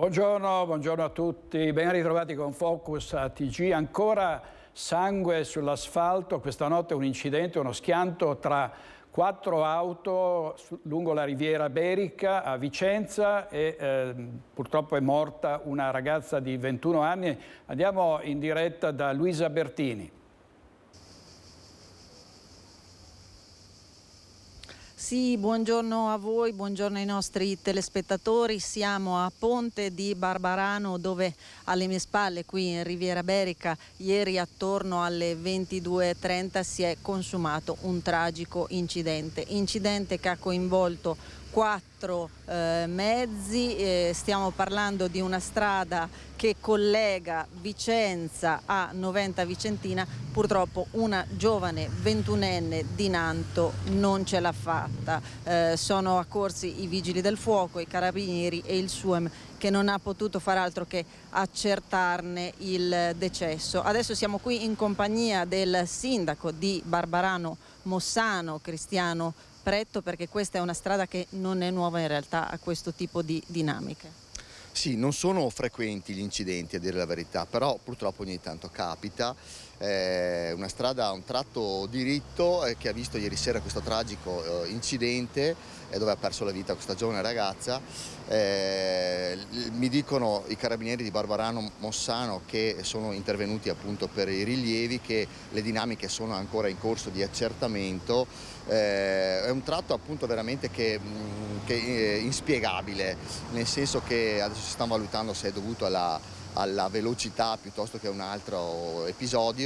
Buongiorno a tutti, ben ritrovati con Focus a TG. Ancora sangue sull'asfalto, questa notte un incidente, uno schianto tra 4 auto lungo la riviera Berica a Vicenza e purtroppo è morta una ragazza di 21 anni. Andiamo in diretta da Luisa Bertini. Sì, buongiorno a voi, buongiorno ai nostri telespettatori. Siamo a Ponte di Barbarano, dove alle mie spalle, qui in Riviera Berica, ieri attorno alle 22:30 si è consumato un tragico incidente che ha coinvolto 4 mezzi. Stiamo parlando di una strada che collega Vicenza a Noventa Vicentina. Purtroppo una giovane 21enne di Nanto non ce l'ha fatta. Sono accorsi i vigili del fuoco, i carabinieri e il SUEM, che non ha potuto far altro che accertarne il decesso. Adesso siamo qui in compagnia del sindaco di Barbarano Mossano, Cristiano Pretto, perché questa è una strada che non è nuova in realtà a questo tipo di dinamiche. Sì, non sono frequenti gli incidenti, a dire la verità, però purtroppo ogni tanto capita. Una strada, un tratto diritto che ha visto ieri sera questo tragico incidente dove ha perso la vita questa giovane ragazza. Mi dicono i carabinieri di Barbarano Mossano, che sono intervenuti appunto per i rilievi, che le dinamiche sono ancora in corso di accertamento. È un tratto appunto veramente che è inspiegabile, nel senso che adesso si sta valutando se è dovuto alla velocità piuttosto che a un altro episodio.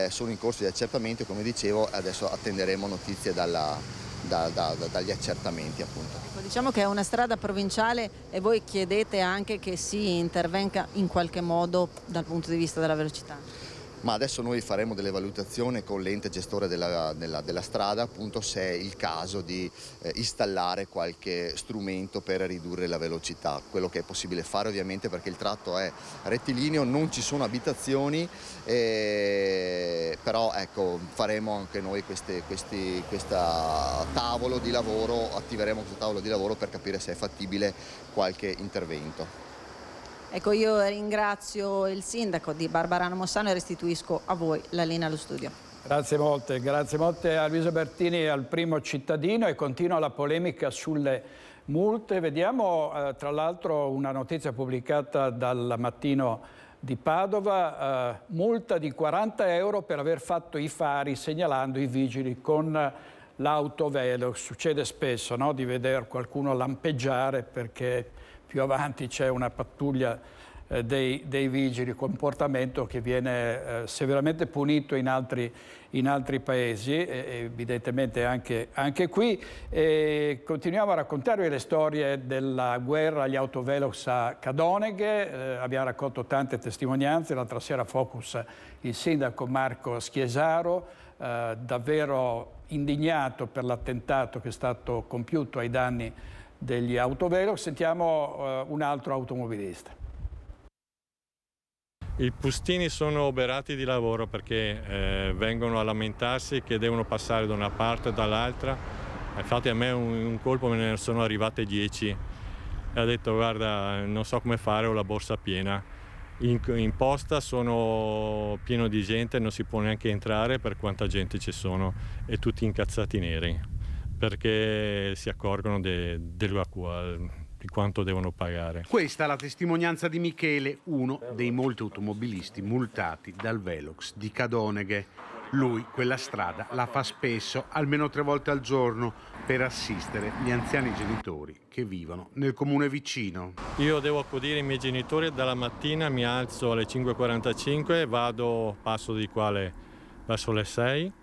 Sono in corso di accertamento e, come dicevo, adesso attenderemo notizie dagli accertamenti appunto. Ecco, diciamo che è una strada provinciale e voi chiedete anche che si intervenga in qualche modo dal punto di vista della velocità. Ma adesso noi faremo delle valutazioni con l'ente gestore della strada, appunto, se è il caso di installare qualche strumento per ridurre la velocità. Quello che è possibile fare, ovviamente, perché il tratto è rettilineo, non ci sono abitazioni, però ecco, faremo anche noi questo tavolo di lavoro, attiveremo questo tavolo di lavoro per capire se è fattibile qualche intervento. Ecco, io ringrazio il sindaco di Barbarano Mossano e restituisco a voi la linea allo studio. Grazie molte a Luisa Bertini e al Primo Cittadino, e continua la polemica sulle multe. Vediamo tra l'altro una notizia pubblicata dal Mattino di Padova, multa di 40 euro per aver fatto i fari segnalando i vigili con l'autovelox. Succede spesso, no, di vedere qualcuno lampeggiare perché più avanti c'è una pattuglia dei vigili, comportamento che viene severamente punito in altri paesi, evidentemente anche qui. Continuiamo a raccontarvi le storie della guerra agli autovelox a Cadoneghe. Abbiamo raccolto tante testimonianze. L'altra sera Focus il sindaco Marco Schiesaro, davvero indignato per l'attentato che è stato compiuto ai danni degli autovelox. Sentiamo un altro automobilista. I pustini sono oberati di lavoro perché vengono a lamentarsi che devono passare da una parte e dall'altra. Infatti a me un colpo me ne sono arrivate 10 e ha detto: guarda, non so come fare, ho la borsa piena. In posta sono pieno di gente, non si può neanche entrare per quanta gente ci sono, e tutti incazzati neri perché si accorgono di quanto devono pagare. Questa è la testimonianza di Michele, uno dei molti automobilisti multati dal Velox di Cadoneghe. Lui quella strada la fa spesso, almeno 3 volte al giorno, per assistere gli anziani genitori che vivono nel comune vicino. Io devo accudire i miei genitori dalla mattina, mi alzo alle 5:45, passo di qua verso le 6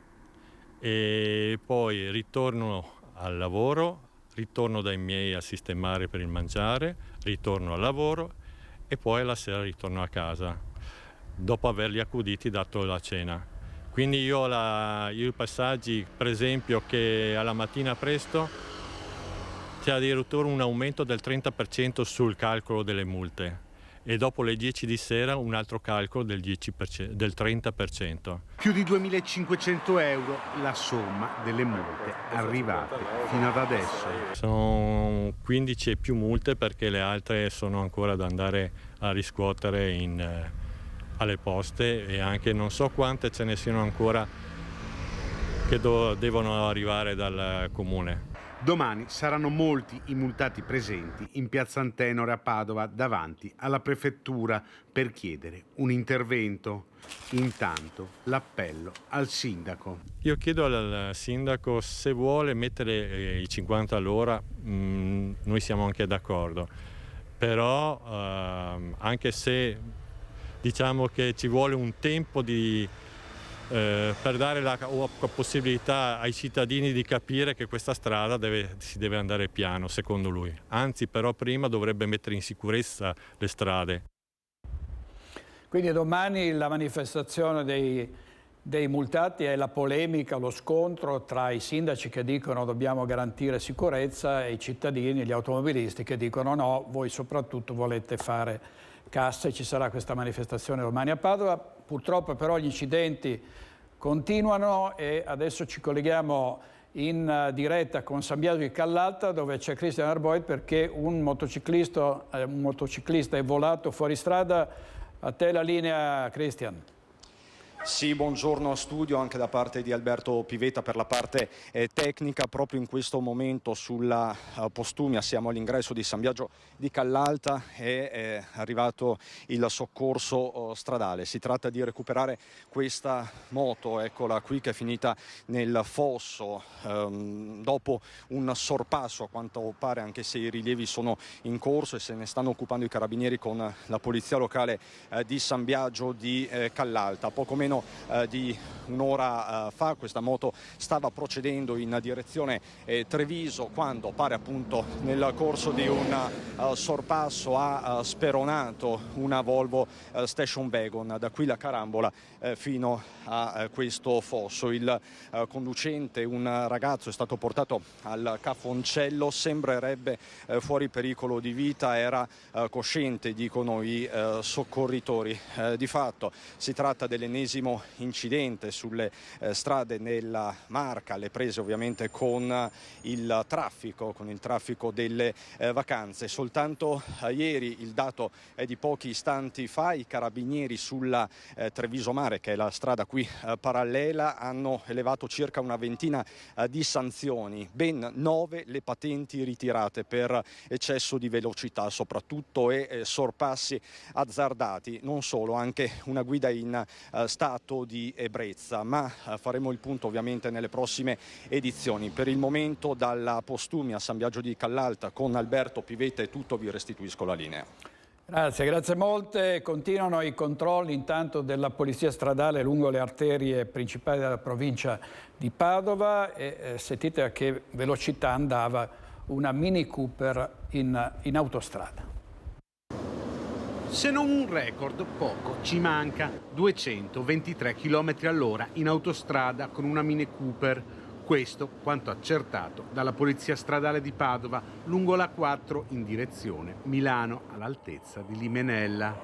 e poi ritorno al lavoro, ritorno dai miei a sistemare per il mangiare, ritorno al lavoro e poi alla sera ritorno a casa, dopo averli accuditi dato la cena. Quindi io i passaggi, per esempio, che alla mattina presto c'è addirittura un aumento del 30% sul calcolo delle multe, e dopo le 10 di sera un altro calcolo del 30%. Più di 2.500 euro la somma delle multe arrivate fino ad adesso. Sono 15 e più multe perché le altre sono ancora da andare a riscuotere alle poste, e anche non so quante ce ne siano ancora che devono arrivare dal comune. Domani saranno molti i multati presenti in piazza Antenore a Padova davanti alla prefettura per chiedere un intervento. Intanto l'appello al sindaco. Io chiedo al sindaco se vuole mettere i 50 all'ora, noi siamo anche d'accordo, però anche se diciamo che ci vuole un tempo per dare la possibilità ai cittadini di capire che questa strada si deve andare piano, secondo lui. Anzi, però prima dovrebbe mettere in sicurezza le strade. Quindi domani la manifestazione dei multati è la polemica, lo scontro tra i sindaci che dicono dobbiamo garantire sicurezza e i cittadini, gli automobilisti che dicono no, voi soprattutto volete fare cassa, e ci sarà questa manifestazione domani a Padova. Purtroppo però gli incidenti continuano e adesso ci colleghiamo in diretta con San Biagio di Callalta, dove c'è Christian Arboit, perché un motociclista è volato fuori strada. A te la linea, Christian. Sì, buongiorno a studio anche da parte di Alberto Pivetta per la parte tecnica. Proprio in questo momento sulla Postumia siamo all'ingresso di San Biagio di Callalta, è arrivato il soccorso stradale. Si tratta di recuperare questa moto, eccola qui, che è finita nel fosso dopo un sorpasso a quanto pare, anche se i rilievi sono in corso e se ne stanno occupando i carabinieri con la polizia locale di San Biagio di Callalta. Poco meno di un'ora fa questa moto stava procedendo in direzione Treviso quando pare appunto nel corso di un sorpasso ha speronato una Volvo Station Wagon, da qui la carambola fino a questo fosso. Il conducente, un ragazzo, è stato portato al Cafoncello, sembrerebbe fuori pericolo di vita, era cosciente, dicono i soccorritori. Di fatto si tratta dell'ennesimo incidente sulle strade nella Marca, alle prese ovviamente con il traffico delle vacanze. Soltanto ieri, il dato è di pochi istanti fa, i carabinieri sulla Treviso Mare, che è la strada qui parallela, hanno elevato circa una ventina di sanzioni, ben 9 le patenti ritirate per eccesso di velocità soprattutto e sorpassi azzardati, non solo, anche una guida in stato di ebbrezza, ma faremo il punto ovviamente nelle prossime edizioni. Per il momento dalla Postumia a San Biagio di Callalta con Alberto Pivetta è tutto, vi restituisco la linea. Grazie molte. Continuano i controlli intanto della polizia stradale lungo le arterie principali della provincia di Padova e sentite a che velocità andava una Mini Cooper in autostrada. Se non un record, poco ci manca. 223 km all'ora in autostrada con una Mini Cooper. Questo quanto accertato dalla Polizia Stradale di Padova lungo la 4 in direzione Milano all'altezza di Limenella.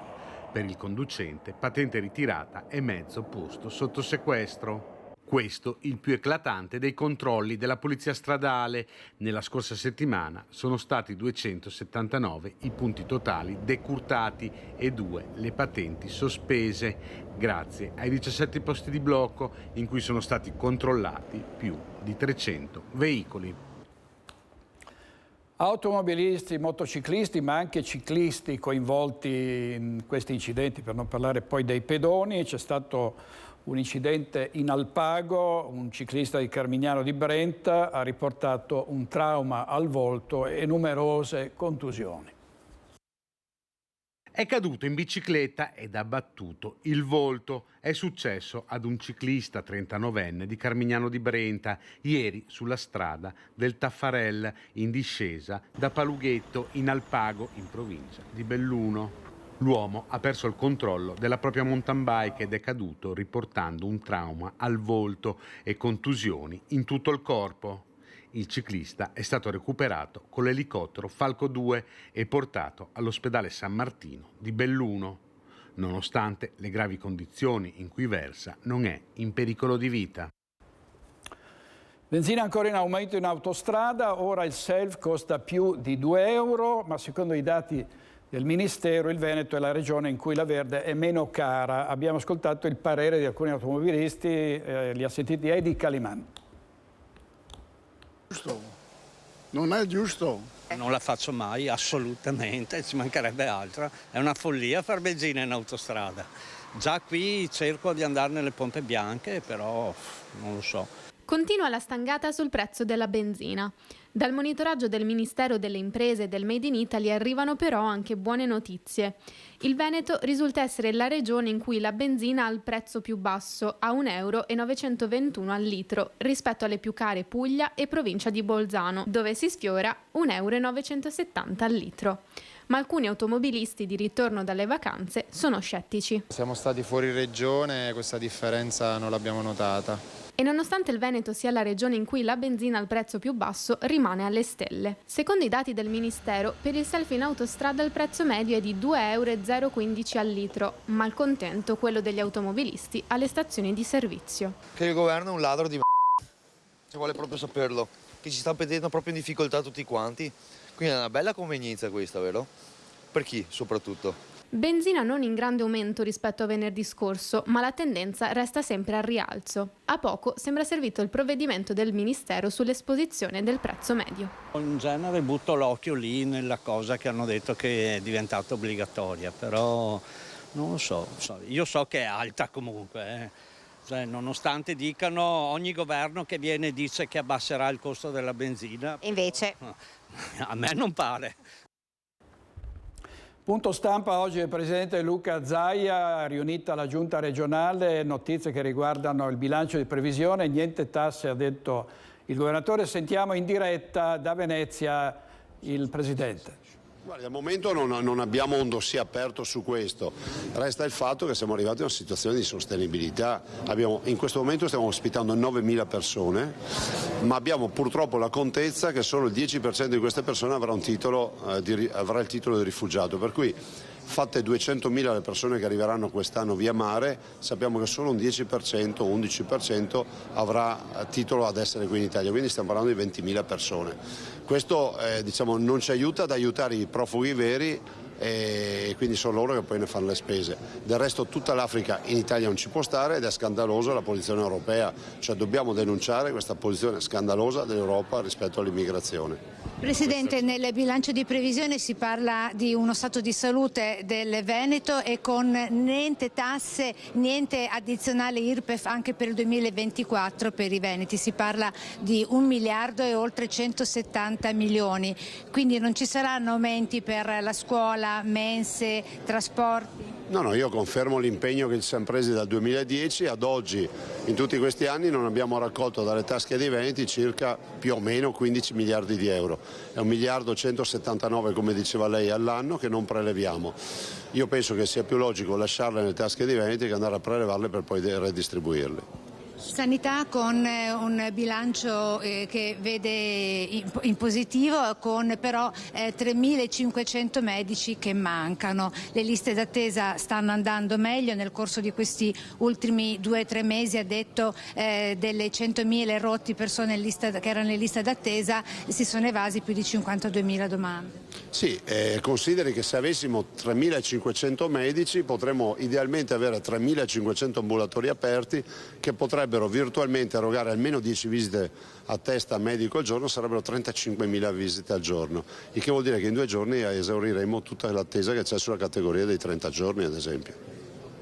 Per il conducente patente ritirata e mezzo posto sotto sequestro. Questo il più eclatante dei controlli della Polizia Stradale. Nella scorsa settimana sono stati 279 i punti totali decurtati e 2 le patenti sospese, grazie ai 17 posti di blocco in cui sono stati controllati più di 300 veicoli. Automobilisti, motociclisti, ma anche ciclisti coinvolti in questi incidenti, per non parlare poi dei pedoni. C'è stato un incidente in Alpago, un ciclista di Carmignano di Brenta ha riportato un trauma al volto e numerose contusioni. È caduto in bicicletta ed ha battuto il volto. È successo ad un ciclista 39enne di Carmignano di Brenta ieri sulla strada del Taffarel in discesa da Palughetto in Alpago in provincia di Belluno. L'uomo ha perso il controllo della propria mountain bike ed è caduto riportando un trauma al volto e contusioni in tutto il corpo. Il ciclista è stato recuperato con l'elicottero Falco 2 e portato all'ospedale San Martino di Belluno. Nonostante le gravi condizioni in cui versa, non è in pericolo di vita. Benzina ancora in aumento in autostrada, ora il self costa più di 2 euro, ma secondo i dati del Ministero il Veneto è la regione in cui la Verde è meno cara. Abbiamo ascoltato il parere di alcuni automobilisti, li ha sentiti Edi Caliman. Giusto. Non è giusto. Non la faccio mai, assolutamente, ci mancherebbe altro. È una follia far benzina in autostrada. Già qui cerco di andare nelle pompe bianche, però non lo so. Continua la stangata sul prezzo della benzina. Dal monitoraggio del Ministero delle Imprese e del Made in Italy arrivano però anche buone notizie. Il Veneto risulta essere la regione in cui la benzina ha il prezzo più basso, a 1,921 euro al litro, rispetto alle più care Puglia e provincia di Bolzano, dove si sfiora 1,970 euro al litro. Ma alcuni automobilisti di ritorno dalle vacanze sono scettici. Siamo stati fuori regione e questa differenza non l'abbiamo notata. E nonostante il Veneto sia la regione in cui la benzina al prezzo più basso, rimane alle stelle. Secondo i dati del Ministero, per il self in autostrada il prezzo medio è di 2,015 euro al litro, malcontento quello degli automobilisti alle stazioni di servizio. Che il governo è un ladro di ci vuole proprio saperlo, che ci sta mettendo proprio in difficoltà tutti quanti. Quindi è una bella convenienza questa, vero? Per chi soprattutto? Benzina non in grande aumento rispetto a venerdì scorso, ma la tendenza resta sempre al rialzo. A poco sembra servito il provvedimento del Ministero sull'esposizione del prezzo medio. In genere butto l'occhio lì nella cosa che hanno detto che è diventata obbligatoria, però non lo so. Io so che è alta comunque. Cioè, nonostante dicano ogni governo che viene dice che abbasserà il costo della benzina. Invece? A me non pare. Punto stampa oggi il presidente Luca Zaia, riunita la giunta regionale, notizie che riguardano il bilancio di previsione, niente tasse ha detto il governatore. Sentiamo in diretta da Venezia il presidente. Guardi, al momento non abbiamo un dossier aperto su questo, resta il fatto che siamo arrivati a una situazione di sostenibilità. In questo momento stiamo ospitando 9.000 persone, ma abbiamo purtroppo la contezza che solo il 10% di queste persone avrà il titolo di rifugiato, per cui fatte 200.000 le persone che arriveranno quest'anno via mare, sappiamo che solo un 10% o 11% avrà titolo ad essere qui in Italia, quindi stiamo parlando di 20.000 persone. Questo non ci aiuta ad aiutare i profughi veri e quindi sono loro che poi ne fanno le spese. Del resto tutta l'Africa in Italia non ci può stare ed è scandalosa la posizione europea, cioè dobbiamo denunciare questa posizione scandalosa dell'Europa rispetto all'immigrazione. Presidente, nel bilancio di previsione si parla di uno stato di salute del Veneto e con niente tasse, niente addizionale IRPEF anche per il 2024 per i veneti. Si parla di 1 miliardo e oltre 170 milioni, quindi non ci saranno aumenti per la scuola, mense, trasporti? No, io confermo l'impegno che ci siamo presi dal 2010 ad oggi. In tutti questi anni non abbiamo raccolto dalle tasche dei veneti circa più o meno 15 miliardi di euro. È 1 miliardo 179, come diceva lei, all'anno che non preleviamo. Io penso che sia più logico lasciarle nelle tasche dei veneti che andare a prelevarle per poi redistribuirle. Sanità con un bilancio che vede in positivo, con però 3.500 medici che mancano. Le liste d'attesa stanno andando meglio, nel corso di questi ultimi 2 o 3 mesi ha detto delle 100.000 rotti persone che erano in lista d'attesa si sono evasi più di 52.000 domande. Sì, consideri che se avessimo 3.500 medici potremmo idealmente avere 3.500 ambulatori aperti che potrebbero virtualmente erogare almeno 10 visite a testa medico al giorno, sarebbero 35.000 visite al giorno, il che vuol dire che in 2 giorni esauriremo tutta l'attesa che c'è sulla categoria dei 30 giorni ad esempio.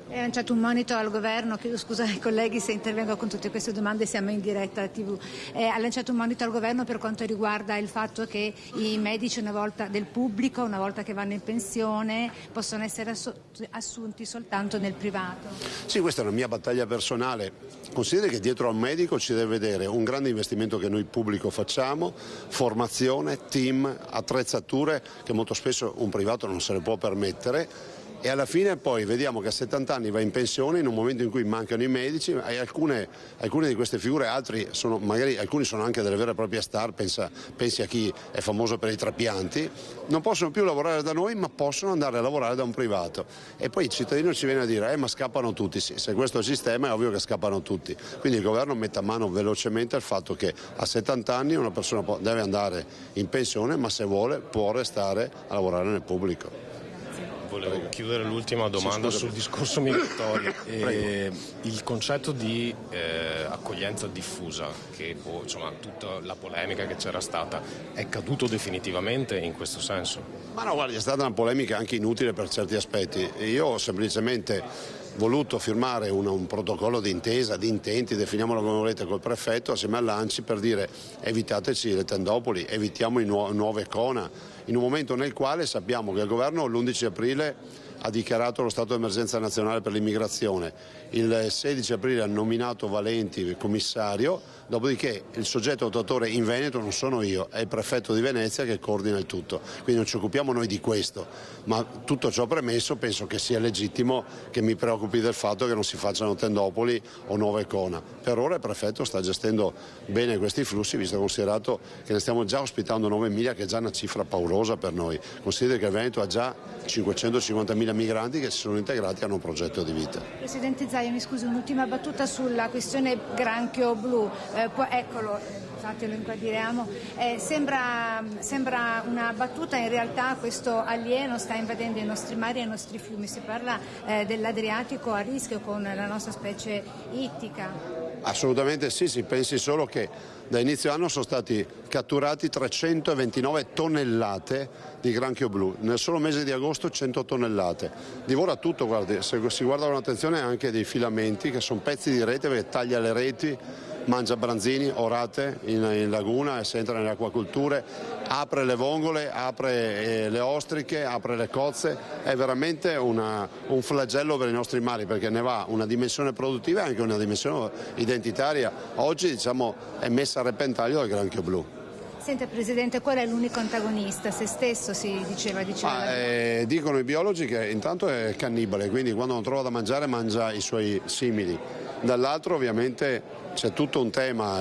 È lanciato un monito al governo, chiedo scusa ai colleghi se intervengo con tutte queste domande, siamo in diretta TV. Ha lanciato un monito al governo per quanto riguarda il fatto che i medici del pubblico, una volta che vanno in pensione, possono essere assunti soltanto nel privato. Sì, questa è una mia battaglia personale. Consideri che dietro al medico ci deve vedere un grande investimento che noi pubblico facciamo, formazione, team, attrezzature che molto spesso un privato non se le può permettere, e alla fine poi vediamo che a 70 anni va in pensione in un momento in cui mancano i medici e alcune di queste figure, alcuni sono anche delle vere e proprie star, pensi a chi è famoso per i trapianti, non possono più lavorare da noi ma possono andare a lavorare da un privato e poi il cittadino ci viene a dire ma scappano tutti, sì, se questo è il sistema è ovvio che scappano tutti, quindi il governo metta mano velocemente al fatto che a 70 anni una persona deve andare in pensione ma se vuole può restare a lavorare nel pubblico. Volevo chiudere l'ultima domanda sul discorso migratorio. Il concetto di accoglienza diffusa, che insomma tutta la polemica che c'era stata, è caduto definitivamente in questo senso? Ma no, guardi, è stata una polemica anche inutile per certi aspetti. Io ho semplicemente voluto firmare un protocollo di intesa, di intenti, definiamolo come volete, col prefetto assieme all'ANCI per dire evitateci le tendopoli, evitiamo i nuove Cona, in un momento nel quale sappiamo che il governo l'11 aprile ha dichiarato lo stato di emergenza nazionale per l'immigrazione, il 16 aprile ha nominato Valenti commissario, dopodiché il soggetto attuatore in Veneto non sono io, è il prefetto di Venezia che coordina il tutto, quindi non ci occupiamo noi di questo, ma tutto ciò premesso penso che sia legittimo che mi preoccupi del fatto che non si facciano tendopoli o nuove Cona. Per ora il prefetto sta gestendo bene questi flussi, visto e considerato che ne stiamo già ospitando 9.000, che è già una cifra paurosa per noi. Consideri che il Veneto ha già 550.000 migranti che si sono integrati e hanno un progetto di vita. Presidente Zaia, mi scusi, un'ultima battuta sulla questione granchio blu. Eccolo, fatelo inquadriamo. Sembra una battuta, in realtà questo alieno sta invadendo i nostri mari e i nostri fiumi. Si parla dell'Adriatico a rischio con la nostra specie ittica. Assolutamente sì, si pensi solo che da inizio anno sono stati catturati 329 tonnellate di granchio blu, nel solo mese di agosto 100 tonnellate. Divora tutto, guardi, se si guarda con attenzione anche dei filamenti che sono pezzi di rete perché taglia le reti, mangia branzini, orate in laguna e se entra nelle acquacolture, apre le vongole, apre le ostriche, apre le cozze, è veramente un flagello per i nostri mari perché ne va una dimensione produttiva e anche una dimensione identitaria. Oggi diciamo è messa a repentaglio dal granchio blu. Senta Presidente, qual è l'unico antagonista? Se stesso si diceva. Dicono i biologi che intanto è cannibale, quindi quando non trova da mangiare mangia i suoi simili. Dall'altro ovviamente c'è tutto un tema,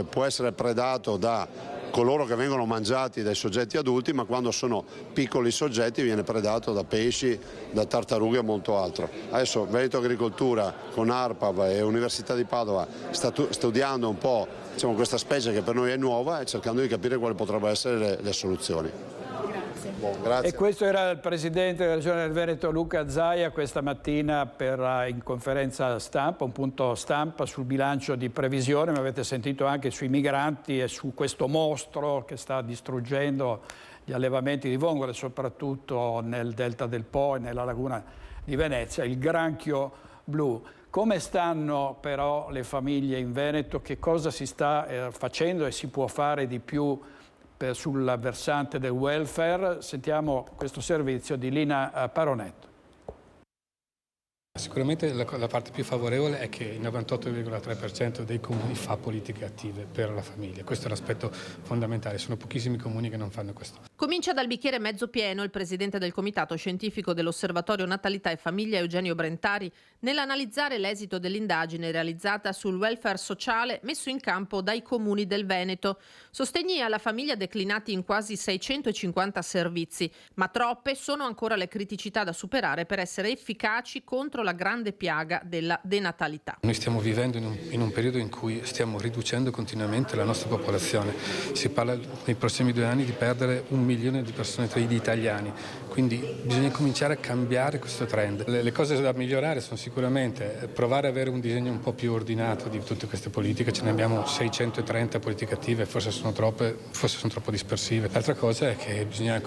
può essere predato da coloro che vengono mangiati dai soggetti adulti, ma quando sono piccoli soggetti viene predato da pesci, da tartarughe e molto altro. Adesso Veneto Agricoltura con ARPAV e Università di Padova sta studiando un po' questa specie che per noi è nuova e cercando di capire quali potrebbero essere le soluzioni. Grazie. E questo era il Presidente della Regione del Veneto Luca Zaia questa mattina in conferenza stampa, un punto stampa sul bilancio di previsione, ma avete sentito anche sui migranti e su questo mostro che sta distruggendo gli allevamenti di vongole, soprattutto nel delta del Po e nella laguna di Venezia, il granchio blu. Come stanno però le famiglie in Veneto? Che cosa si sta facendo e si può fare di più sul versante del welfare? Sentiamo questo servizio di Lina Paronetto. Sicuramente la parte più favorevole è che il 98,3% dei comuni fa politiche attive per la famiglia. Questo è l'aspetto fondamentale, sono pochissimi comuni che non fanno questo. Comincia dal bicchiere mezzo pieno il presidente del comitato scientifico dell'Osservatorio Natalità e Famiglia Eugenio Brentari nell'analizzare l'esito dell'indagine realizzata sul welfare sociale messo in campo dai comuni del Veneto. Sostegni alla famiglia declinati in quasi 650 servizi, ma troppe sono ancora le criticità da superare per essere efficaci contro la grande piaga della denatalità. Noi stiamo vivendo in un periodo in cui stiamo riducendo continuamente la nostra popolazione. Si parla nei prossimi 2 anni di perdere 1 milione di persone tra gli italiani, quindi bisogna cominciare a cambiare questo trend. Le cose da migliorare sono sicuramente provare ad avere un disegno un po' più ordinato di tutte queste politiche. Ce ne abbiamo 630 politiche attive, forse sono troppo dispersive. L'altra cosa è che bisogna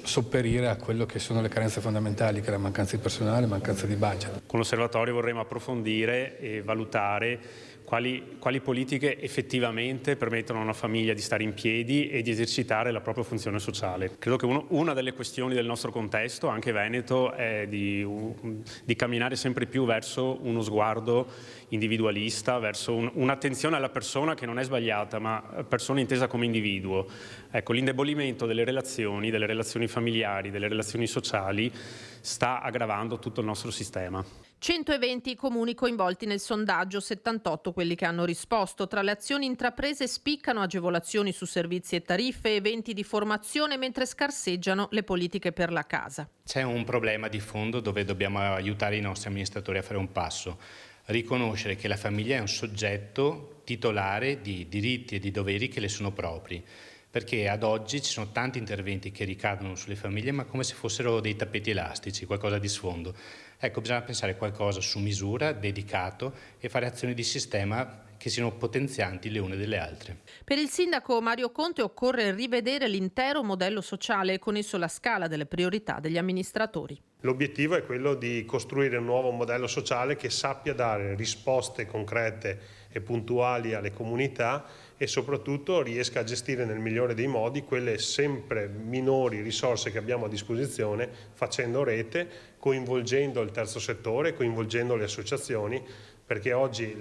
sopperire a quello che sono le carenze fondamentali, che è la mancanza di personale, mancanza di budget. Con l'osservatorio vorremmo approfondire e valutare quali politiche effettivamente permettono a una famiglia di stare in piedi e di esercitare la propria funzione sociale. Credo che una delle questioni del nostro contesto, anche veneto, è di camminare sempre più verso uno sguardo individualista, verso un'attenzione alla persona che non è sbagliata, ma persona intesa come individuo. Ecco, l'indebolimento delle relazioni familiari, delle relazioni sociali sta aggravando tutto il nostro sistema. 120 i comuni coinvolti nel sondaggio, 78 quelli che hanno risposto. Tra le azioni intraprese spiccano agevolazioni su servizi e tariffe, eventi di formazione, mentre scarseggiano le politiche per la casa. C'è un problema di fondo dove dobbiamo aiutare i nostri amministratori a fare un passo. Riconoscere che la famiglia è un soggetto titolare di diritti e di doveri che le sono propri. Perché ad oggi ci sono tanti interventi che ricadono sulle famiglie, ma come se fossero dei tappeti elastici, qualcosa di sfondo. Ecco, bisogna pensare a qualcosa su misura, dedicato, e fare azioni di sistema che siano potenzianti le une delle altre. Per il sindaco Mario Conte occorre rivedere l'intero modello sociale e con esso la scala delle priorità degli amministratori. L'obiettivo è quello di costruire un nuovo modello sociale che sappia dare risposte concrete e puntuali alle comunità e soprattutto riesca a gestire nel migliore dei modi quelle sempre minori risorse che abbiamo a disposizione, facendo rete, coinvolgendo il terzo settore, coinvolgendo le associazioni, perché oggi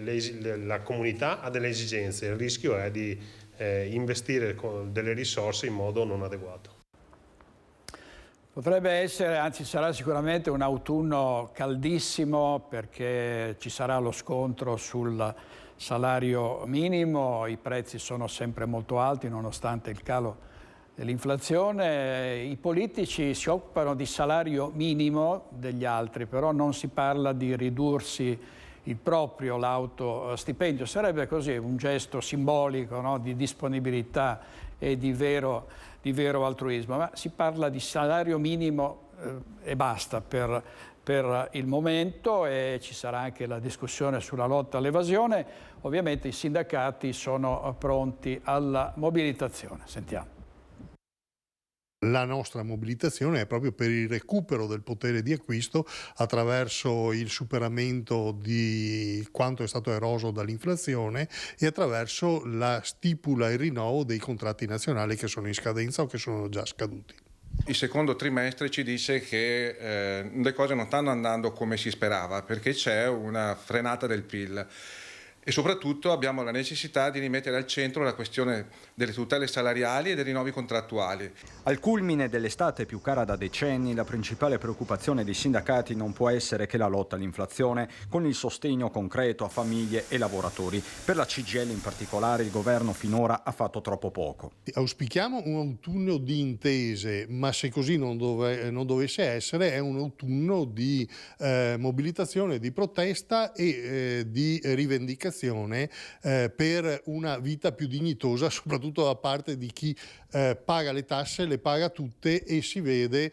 la comunità ha delle esigenze, il rischio è di investire con delle risorse in modo non adeguato. Potrebbe essere, anzi sarà sicuramente un autunno caldissimo perché ci sarà lo scontro sul salario minimo, i prezzi sono sempre molto alti nonostante il calo dell'inflazione. I politici si occupano di salario minimo degli altri, però non si parla di ridursi il proprio, l'autostipendio. Sarebbe così un gesto simbolico, no? Di disponibilità e di vero altruismo, ma si parla di salario minimo e basta per il momento, e ci sarà anche la discussione sulla lotta all'evasione. Ovviamente i sindacati sono pronti alla mobilitazione. Sentiamo. La nostra mobilitazione è proprio per il recupero del potere di acquisto attraverso il superamento di quanto è stato eroso dall'inflazione e attraverso la stipula e il rinnovo dei contratti nazionali che sono in scadenza o che sono già scaduti. Il secondo trimestre ci dice che le cose non stanno andando come si sperava, perché c'è una frenata del PIL. E soprattutto abbiamo la necessità di rimettere al centro la questione delle tutele salariali e dei rinnovi contrattuali. Al culmine dell'estate più cara da decenni, la principale preoccupazione dei sindacati non può essere che la lotta all'inflazione, con il sostegno concreto a famiglie e lavoratori. Per la CGIL in particolare il governo finora ha fatto troppo poco. Auspichiamo un autunno di intese, ma se così non dovesse essere, è un autunno di mobilitazione, di protesta e di rivendicazione per una vita più dignitosa, soprattutto da parte di chi paga le tasse, le paga tutte e si vede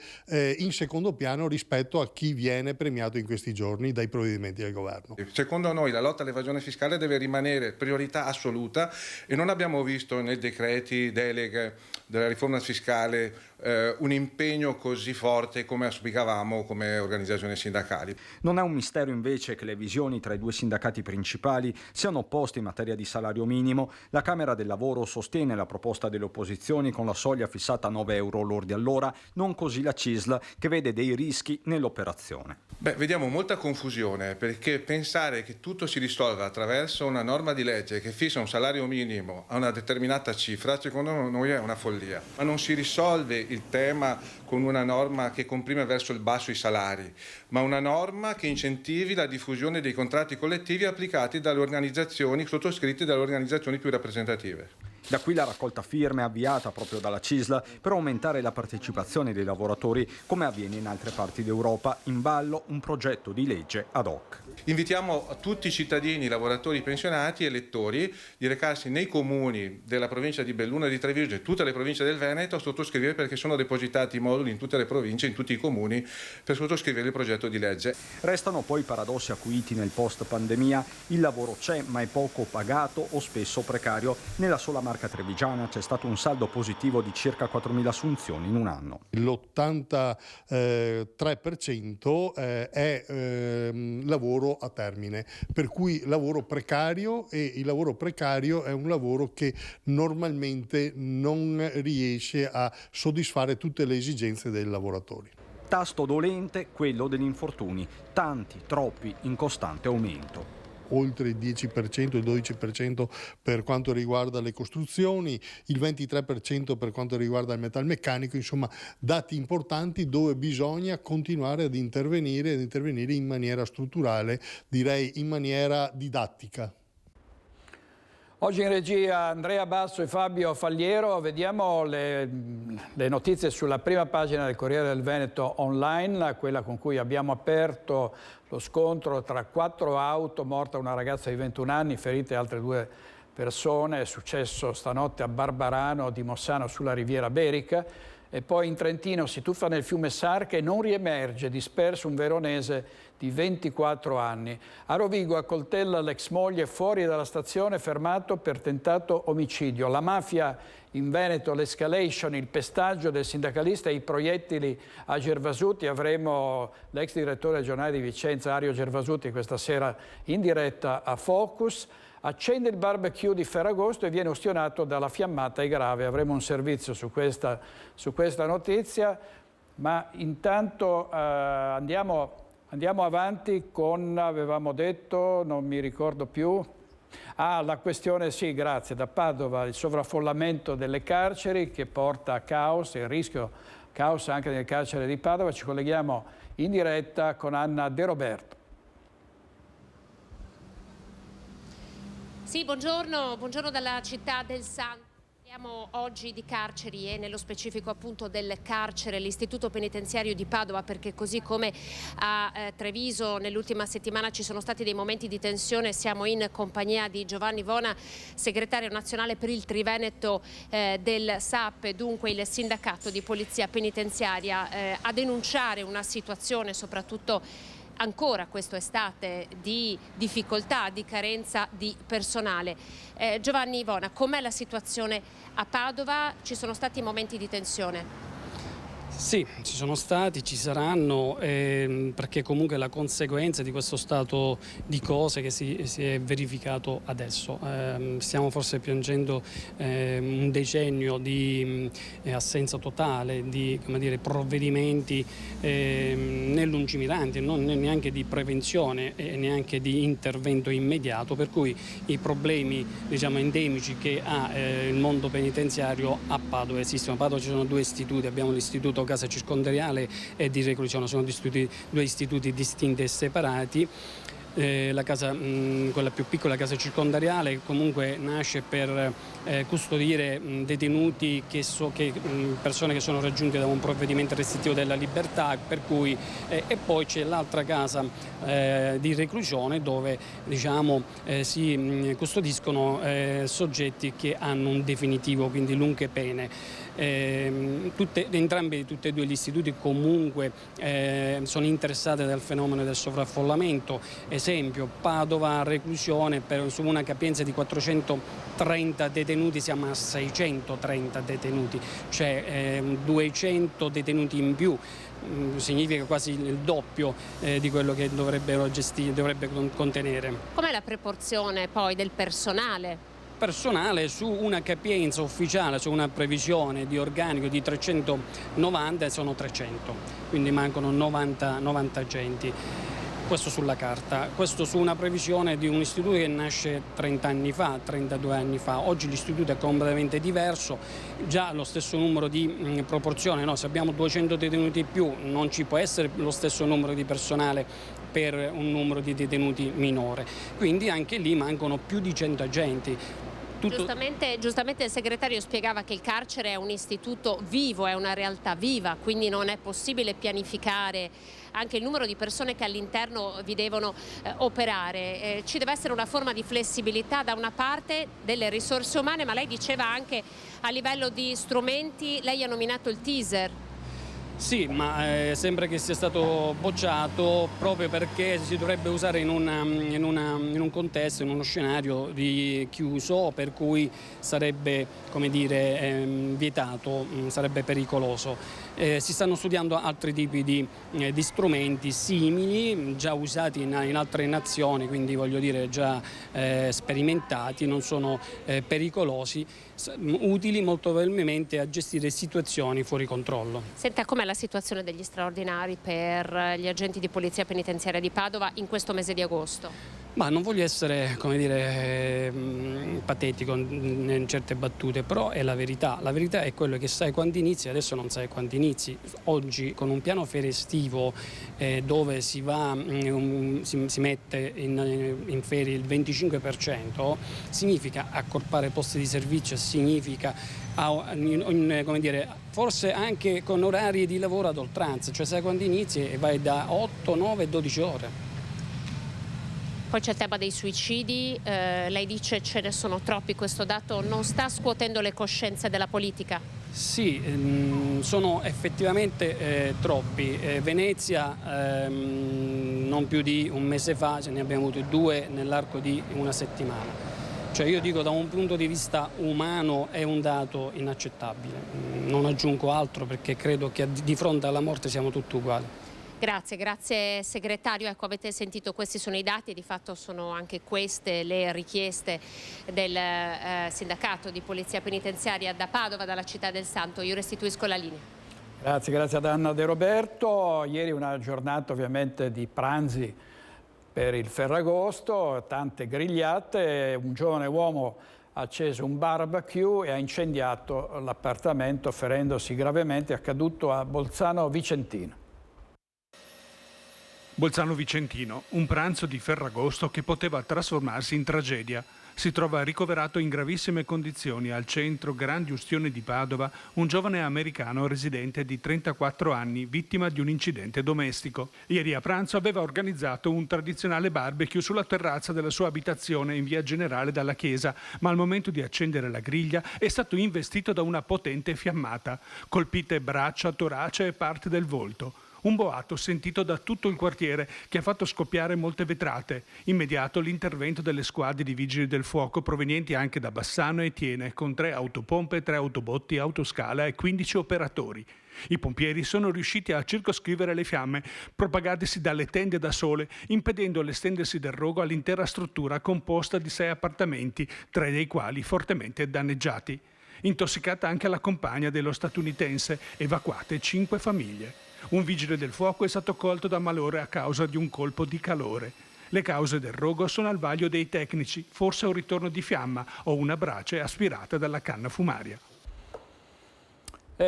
in secondo piano rispetto a chi viene premiato in questi giorni dai provvedimenti del governo. Secondo noi la lotta all'evasione fiscale deve rimanere priorità assoluta e non abbiamo visto nei decreti deleghe della riforma fiscale un impegno così forte come auspicavamo come organizzazioni sindacali. Non è un mistero invece che le visioni tra i due sindacati principali siano opposte in materia di salario minimo. La Camera del Lavoro sostiene la proposta delle opposizioni con la soglia fissata a 9 euro lordi all'ora, non così la CISL che vede dei rischi nell'operazione. Vediamo molta confusione, perché pensare che tutto si risolva attraverso una norma di legge che fissa un salario minimo a una determinata cifra, secondo noi è una follia. Ma non si risolve il tema con una norma che comprime verso il basso i salari, ma una norma che incentivi la diffusione dei contratti collettivi applicati dalle organizzazioni, sottoscritti dalle organizzazioni più rappresentative. Da qui la raccolta firme avviata proprio dalla CISL per aumentare la partecipazione dei lavoratori, come avviene in altre parti d'Europa. In ballo un progetto di legge ad hoc. Invitiamo a tutti i cittadini, lavoratori, pensionati e elettori di recarsi nei comuni della provincia di Belluno e di Treviso e tutte le province del Veneto a sottoscrivere, perché sono depositati i moduli in tutte le province, in tutti i comuni, per sottoscrivere il progetto di legge. Restano poi i paradossi acuiti nel post pandemia. Il lavoro c'è, ma è poco pagato o spesso precario. Nella sola comarca trevigiana c'è stato un saldo positivo di circa 4.000 assunzioni in un anno. L'83% è lavoro a termine, per cui lavoro precario, e il lavoro precario è un lavoro che normalmente non riesce a soddisfare tutte le esigenze dei lavoratori. Tasto dolente quello degli infortuni, tanti, troppi, in costante aumento. Oltre il 10%, il 12% per quanto riguarda le costruzioni, il 23% per quanto riguarda il metalmeccanico, insomma dati importanti dove bisogna continuare ad intervenire in maniera strutturale, direi in maniera didattica. Oggi in regia Andrea Basso e Fabio Falliero. Vediamo le notizie sulla prima pagina del Corriere del Veneto online, quella con cui abbiamo aperto lo scontro tra 4 auto, morta una ragazza di 21 anni, ferite altre 2 persone. È successo stanotte a Barbarano di Mossano sulla Riviera Berica. E poi in Trentino si tuffa nel fiume Sarche e non riemerge, disperso un veronese di 24 anni. A Rovigo accoltella l'ex moglie fuori dalla stazione, fermato per tentato omicidio. La mafia in Veneto, l'escalation, il pestaggio del sindacalista e i proiettili a Gervasuti. Avremo l'ex direttore regionale di Vicenza, Ario Gervasuti, questa sera in diretta a Focus. Accende il barbecue di Ferragosto e viene ustionato dalla fiammata e grave. Avremo un servizio su questa notizia, ma intanto andiamo avanti con, avevamo detto, non mi ricordo più, la questione, sì, grazie, da Padova, il sovraffollamento delle carceri che porta a caos, il rischio caos anche nel carcere di Padova. Ci colleghiamo in diretta con Anna De Roberto. Sì, buongiorno dalla città del Santo. Parliamo oggi di carceri e nello specifico appunto del carcere, l'istituto penitenziario di Padova, perché così come a Treviso nell'ultima settimana ci sono stati dei momenti di tensione. Siamo in compagnia di Giovanni Vona, segretario nazionale per il Triveneto del SAP, dunque il sindacato di polizia penitenziaria, a denunciare una situazione soprattutto ancora quest'estate di difficoltà, di carenza di personale. Giovanni Vona, com'è la situazione a Padova? Ci sono stati momenti di tensione? Sì, ci sono stati, ci saranno, perché comunque la conseguenza di questo stato di cose che si è verificato adesso. Stiamo forse piangendo un decennio di assenza totale di, come dire, provvedimenti né lungimiranti, non neanche di prevenzione e neanche di intervento immediato, per cui i problemi, diciamo, endemici che ha il mondo penitenziario a Padova esistono. A Padova ci sono 2 istituti, abbiamo l'istituto Casa Circondariale e di reclusione, sono 2 istituti distinti e separati. Quella più piccola casa circondariale comunque nasce per custodire detenuti persone che sono raggiunte da un provvedimento restrittivo della libertà, per cui, e poi c'è l'altra casa di reclusione dove, diciamo, si custodiscono soggetti che hanno un definitivo, quindi lunghe pene. Tutti e 2 gli istituti comunque sono interessati dal fenomeno del sovraffollamento. Esempio, Padova reclusione, su una capienza di 430 detenuti siamo a 630 detenuti, cioè 200 detenuti in più. Significa quasi il doppio di quello che dovrebbe contenere. Com'è la proporzione poi del personale? Personale su una capienza ufficiale, su una previsione di organico di 390 sono 300, quindi mancano 90 agenti. Questo sulla carta, questo su una previsione di un istituto che nasce 30 anni fa, 32 anni fa. Oggi l'istituto è completamente diverso, già lo stesso numero di proporzione, no? Se abbiamo 200 detenuti in più non ci può essere lo stesso numero di personale per un numero di detenuti minore, quindi anche lì mancano più di 100 agenti. Giustamente il segretario spiegava che il carcere è un istituto vivo, è una realtà viva, quindi non è possibile pianificare anche il numero di persone che all'interno vi devono operare. Ci deve essere una forma di flessibilità da una parte delle risorse umane, ma lei diceva anche a livello di strumenti, lei ha nominato il teaser. Sì, ma sembra che sia stato bocciato proprio perché si dovrebbe usare in un contesto, in uno scenario di chiuso, per cui sarebbe, come dire, vietato, sarebbe pericoloso. Si stanno studiando altri tipi di strumenti simili, già usati in altre nazioni, quindi voglio dire già sperimentati, non sono pericolosi, utili molto probabilmente a gestire situazioni fuori controllo. Senta, com'è la situazione degli straordinari per gli agenti di polizia penitenziaria di Padova in questo mese di agosto? Ma non voglio essere, come dire, patetico in certe battute, però è la verità. La verità è quello che sai quando inizi, adesso non sai quando inizi. Oggi con un piano ferie estivo dove si mette in ferie il 25%, significa accorpare posti di servizio, significa come dire, forse anche con orari di lavoro ad oltranza, cioè sai quando inizi e vai da 8, 9, 12 ore. Poi c'è il tema dei suicidi, lei dice ce ne sono troppi, questo dato non sta scuotendo le coscienze della politica? Sì, sono effettivamente troppi. Venezia non più di un mese fa ce ne abbiamo avuti 2 nell'arco di una settimana. Cioè io dico da un punto di vista umano è un dato inaccettabile. Non aggiungo altro perché credo che di fronte alla morte siamo tutti uguali. Grazie segretario. Ecco, avete sentito, questi sono i dati e di fatto sono anche queste le richieste del sindacato di polizia penitenziaria da Padova, dalla città del Santo. Io restituisco la linea. Grazie ad Anna De Roberto. Ieri una giornata ovviamente di pranzi per il Ferragosto, tante grigliate, un giovane uomo ha acceso un barbecue e ha incendiato l'appartamento ferendosi gravemente, accaduto a Bolzano Vicentino. Bolzano Vicentino, un pranzo di Ferragosto che poteva trasformarsi in tragedia. Si trova ricoverato in gravissime condizioni al centro Grandi Ustioni di Padova un giovane americano residente di 34 anni, vittima di un incidente domestico. Ieri a pranzo aveva organizzato un tradizionale barbecue sulla terrazza della sua abitazione in via Generale Dalla Chiesa, ma al momento di accendere la griglia è stato investito da una potente fiammata, colpite braccia, torace e parte del volto. Un boato sentito da tutto il quartiere che ha fatto scoppiare molte vetrate. Immediato l'intervento delle squadre di vigili del fuoco provenienti anche da Bassano e Tiene, con 3 autopompe, 3 autobotti, autoscala e 15 operatori. I pompieri sono riusciti a circoscrivere le fiamme, propagatesi dalle tende da sole, impedendo l'estendersi del rogo all'intera struttura composta di 6 appartamenti, 3 dei quali fortemente danneggiati. Intossicata anche la compagna dello statunitense, evacuate 5 famiglie. Un vigile del fuoco è stato colto da malore a causa di un colpo di calore. Le cause del rogo sono al vaglio dei tecnici, forse un ritorno di fiamma o una brace aspirata dalla canna fumaria.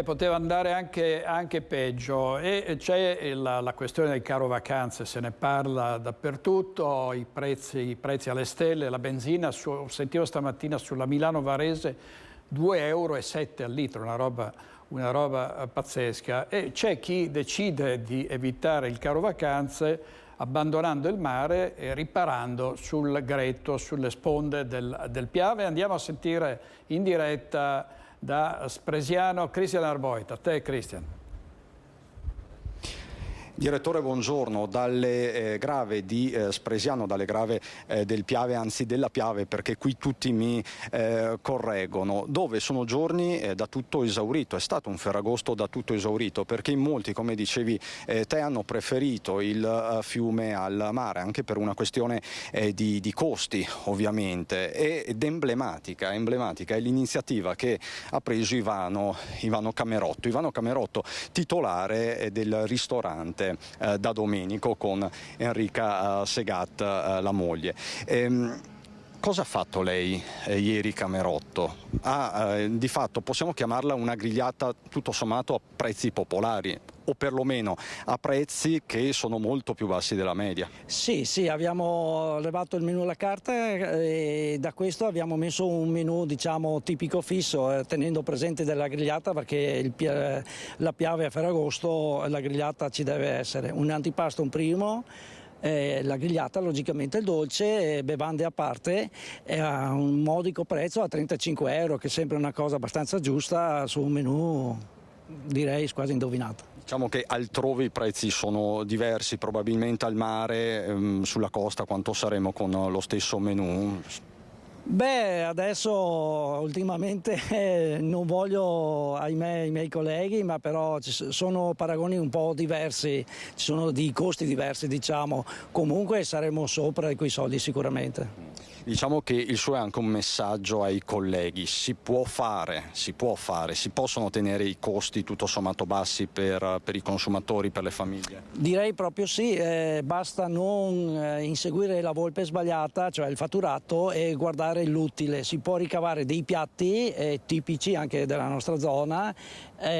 Poteva andare anche peggio e c'è la questione del caro vacanze, se ne parla dappertutto, i prezzi alle stelle, la benzina, sentivo stamattina sulla Milano Varese 2,07 euro al litro, una roba pazzesca, e c'è chi decide di evitare il caro vacanze abbandonando il mare e riparando sul Gretto, sulle sponde del Piave. Andiamo a sentire in diretta da Spresiano Cristian Arboita. A te Cristian. Direttore, buongiorno. Dalle grave di Spresiano, dalle grave del Piave, anzi della Piave, perché qui tutti mi correggono, dove sono giorni da tutto esaurito. È stato un Ferragosto da tutto esaurito, perché in molti, come dicevi te, hanno preferito il fiume al mare, anche per una questione di costi, ovviamente. Ed emblematica è l'iniziativa che ha preso Ivano Camerotto. Ivano Camerotto, titolare del ristorante da Domenico, con Enrica Segat, la moglie. Cosa ha fatto lei ieri Camerotto? Di fatto possiamo chiamarla una grigliata tutto sommato a prezzi popolari, o perlomeno a prezzi che sono molto più bassi della media. Sì, abbiamo levato il menù alla carta e da questo abbiamo messo un menù, diciamo, tipico fisso, tenendo presente della grigliata, perché la Piave a Ferragosto la grigliata ci deve essere. Un antipasto, un primo, la grigliata, logicamente il dolce, bevande a parte, a un modico prezzo, a 35 euro, che sembra una cosa abbastanza giusta su un menù, direi quasi indovinato. Diciamo che altrove i prezzi sono diversi, probabilmente al mare, sulla costa quanto saremo con lo stesso menù? Beh, adesso ultimamente non voglio, ahimè, i miei colleghi, ma però ci sono paragoni un po' diversi, ci sono dei costi diversi, diciamo. Comunque saremo sopra quei soldi sicuramente. Diciamo che il suo è anche un messaggio ai colleghi: si possono tenere i costi tutto sommato bassi per i consumatori, per le famiglie? Direi proprio sì, basta non inseguire la volpe sbagliata, cioè il fatturato, e guardare l'utile. Si può ricavare dei piatti tipici anche della nostra zona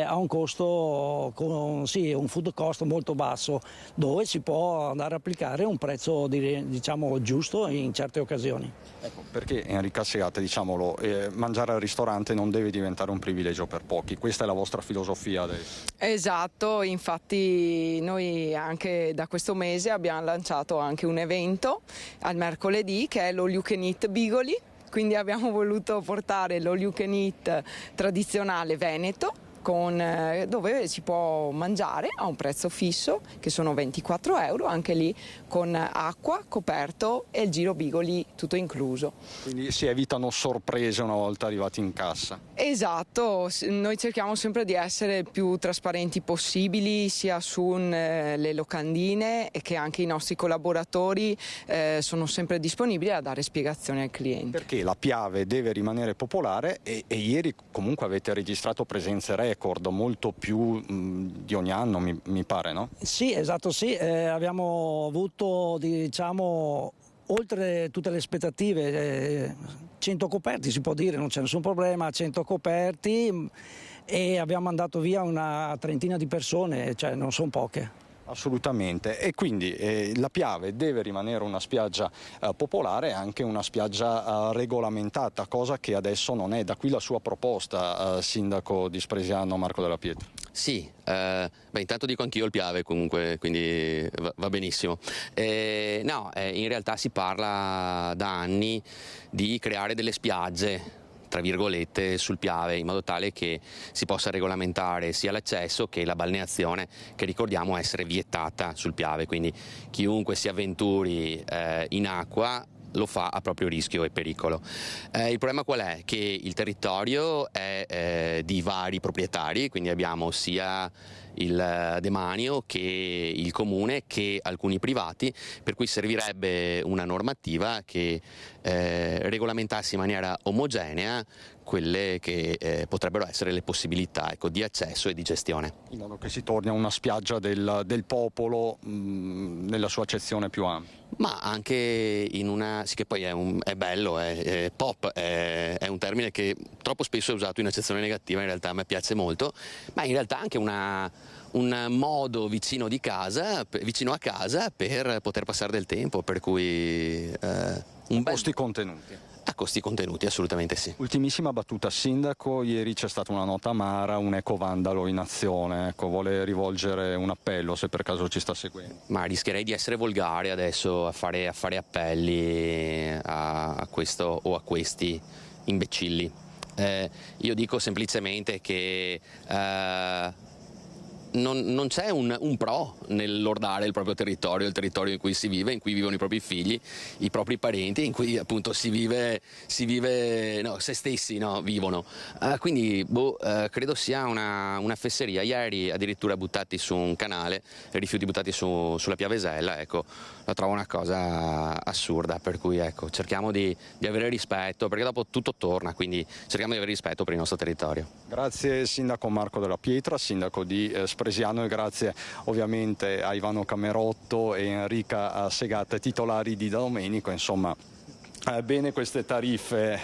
a un costo, un food cost molto basso, dove si può andare a applicare un prezzo diciamo giusto in certe occasioni. Ecco, perché Enrica Segate, diciamolo, mangiare al ristorante non deve diventare un privilegio per pochi. Questa è la vostra filosofia adesso. Esatto, infatti noi anche da questo mese abbiamo lanciato anche un evento al mercoledì che è l'All You Can Eat Bigoli, quindi abbiamo voluto portare l'All You Can Eat tradizionale veneto, dove si può mangiare a un prezzo fisso che sono 24 euro, anche lì con acqua, coperto e il giro bigoli tutto incluso. Quindi si evitano sorprese una volta arrivati in cassa. Esatto, noi cerchiamo sempre di essere il più trasparenti possibili sia sulle locandine e che anche i nostri collaboratori sono sempre disponibili a dare spiegazioni al cliente. Perché la Piave deve rimanere popolare e ieri comunque avete registrato presenze record, molto più di ogni anno mi pare, no? Sì, esatto, sì, abbiamo avuto, diciamo, oltre tutte le aspettative, 100 coperti, si può dire, non c'è nessun problema, 100 coperti, e abbiamo mandato via una trentina di persone, cioè non sono poche. Assolutamente, e quindi la Piave deve rimanere una spiaggia popolare e anche una spiaggia regolamentata, cosa che adesso non è. Da qui la sua proposta, sindaco di Spresiano Marco Della Pietra. Sì, intanto dico anch'io il Piave comunque, quindi va benissimo. In realtà si parla da anni di creare delle spiagge, tra virgolette, sul Piave, in modo tale che si possa regolamentare sia l'accesso che la balneazione, che ricordiamo essere vietata sul Piave, quindi chiunque si avventuri in acqua lo fa a proprio rischio e pericolo. Il problema qual è? Che il territorio è di vari proprietari, quindi abbiamo sia il demanio che il comune che alcuni privati, per cui servirebbe una normativa che regolamentasse in maniera omogenea quelle che potrebbero essere le possibilità di accesso e di gestione. In modo che si torni a una spiaggia del popolo nella sua accezione più ampia. Ma anche in una, sì, che poi è bello, è pop, è un termine che troppo spesso è usato in accezione negativa, in realtà a me piace molto, ma in realtà anche un modo vicino a casa per poter passare del tempo, per cui costi contenuti. A costi contenuti, assolutamente sì. Ultimissima battuta, sindaco, ieri c'è stata una nota amara, un ecovandalo in azione, vuole rivolgere un appello se per caso ci sta seguendo? Ma rischierei di essere volgare adesso a fare appelli a questo o a questi imbecilli. Io dico semplicemente che non c'è un pro nell'ordare il proprio territorio, il territorio in cui si vive, in cui vivono i propri figli, i propri parenti, in cui appunto si vive se stessi vivono. Quindi credo sia una fesseria. Ieri addirittura buttati su un canale, rifiuti buttati sulla Piavesella, la trovo una cosa assurda, per cui cerchiamo di avere rispetto, perché dopo tutto torna, quindi cerchiamo di avere rispetto per il nostro territorio. Grazie sindaco Marco Della Pietra, sindaco di Spresiano, e grazie ovviamente a Ivano Camerotto e Enrica Segate, titolari di Da Domenico. Insomma, bene queste tariffe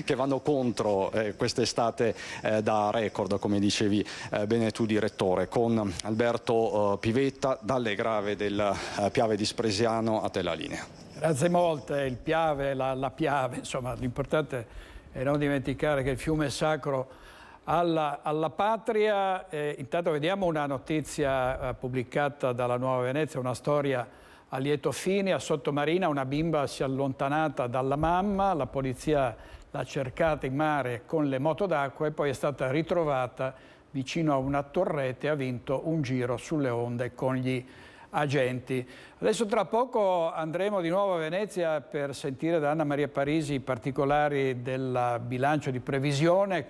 che vanno contro quest'estate da record, come dicevi bene tu direttore, con Alberto Pivetta dalle Grave del Piave di Spresiano. A te la linea. Grazie molte. Il Piave, la Piave, insomma, l'importante è non dimenticare che il fiume è sacro alla patria. Intanto vediamo una notizia pubblicata dalla Nuova Venezia, una storia a lieto fine. A Sottomarina una bimba si è allontanata dalla mamma, la polizia l'ha cercata in mare con le moto d'acqua e poi è stata ritrovata vicino a una torretta e ha vinto un giro sulle onde con gli agenti. Adesso tra poco andremo di nuovo a Venezia per sentire da Anna Maria Parisi i particolari del bilancio di previsione,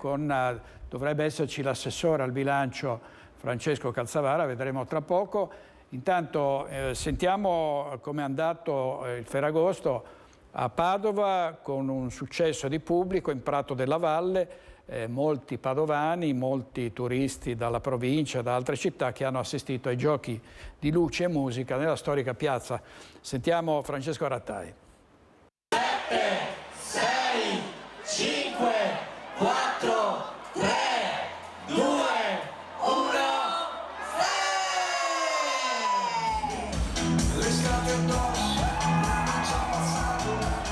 dovrebbe esserci l'assessore al bilancio Francesco Calzavara, vedremo tra poco. Intanto sentiamo come è andato il Ferragosto a Padova con un successo di pubblico in Prato della Valle, molti padovani, molti turisti dalla provincia, da altre città che hanno assistito ai giochi di luce e musica nella storica piazza. Sentiamo Francesco Rattai. 7, 6, 5, 4, 3, 2, 1, 6!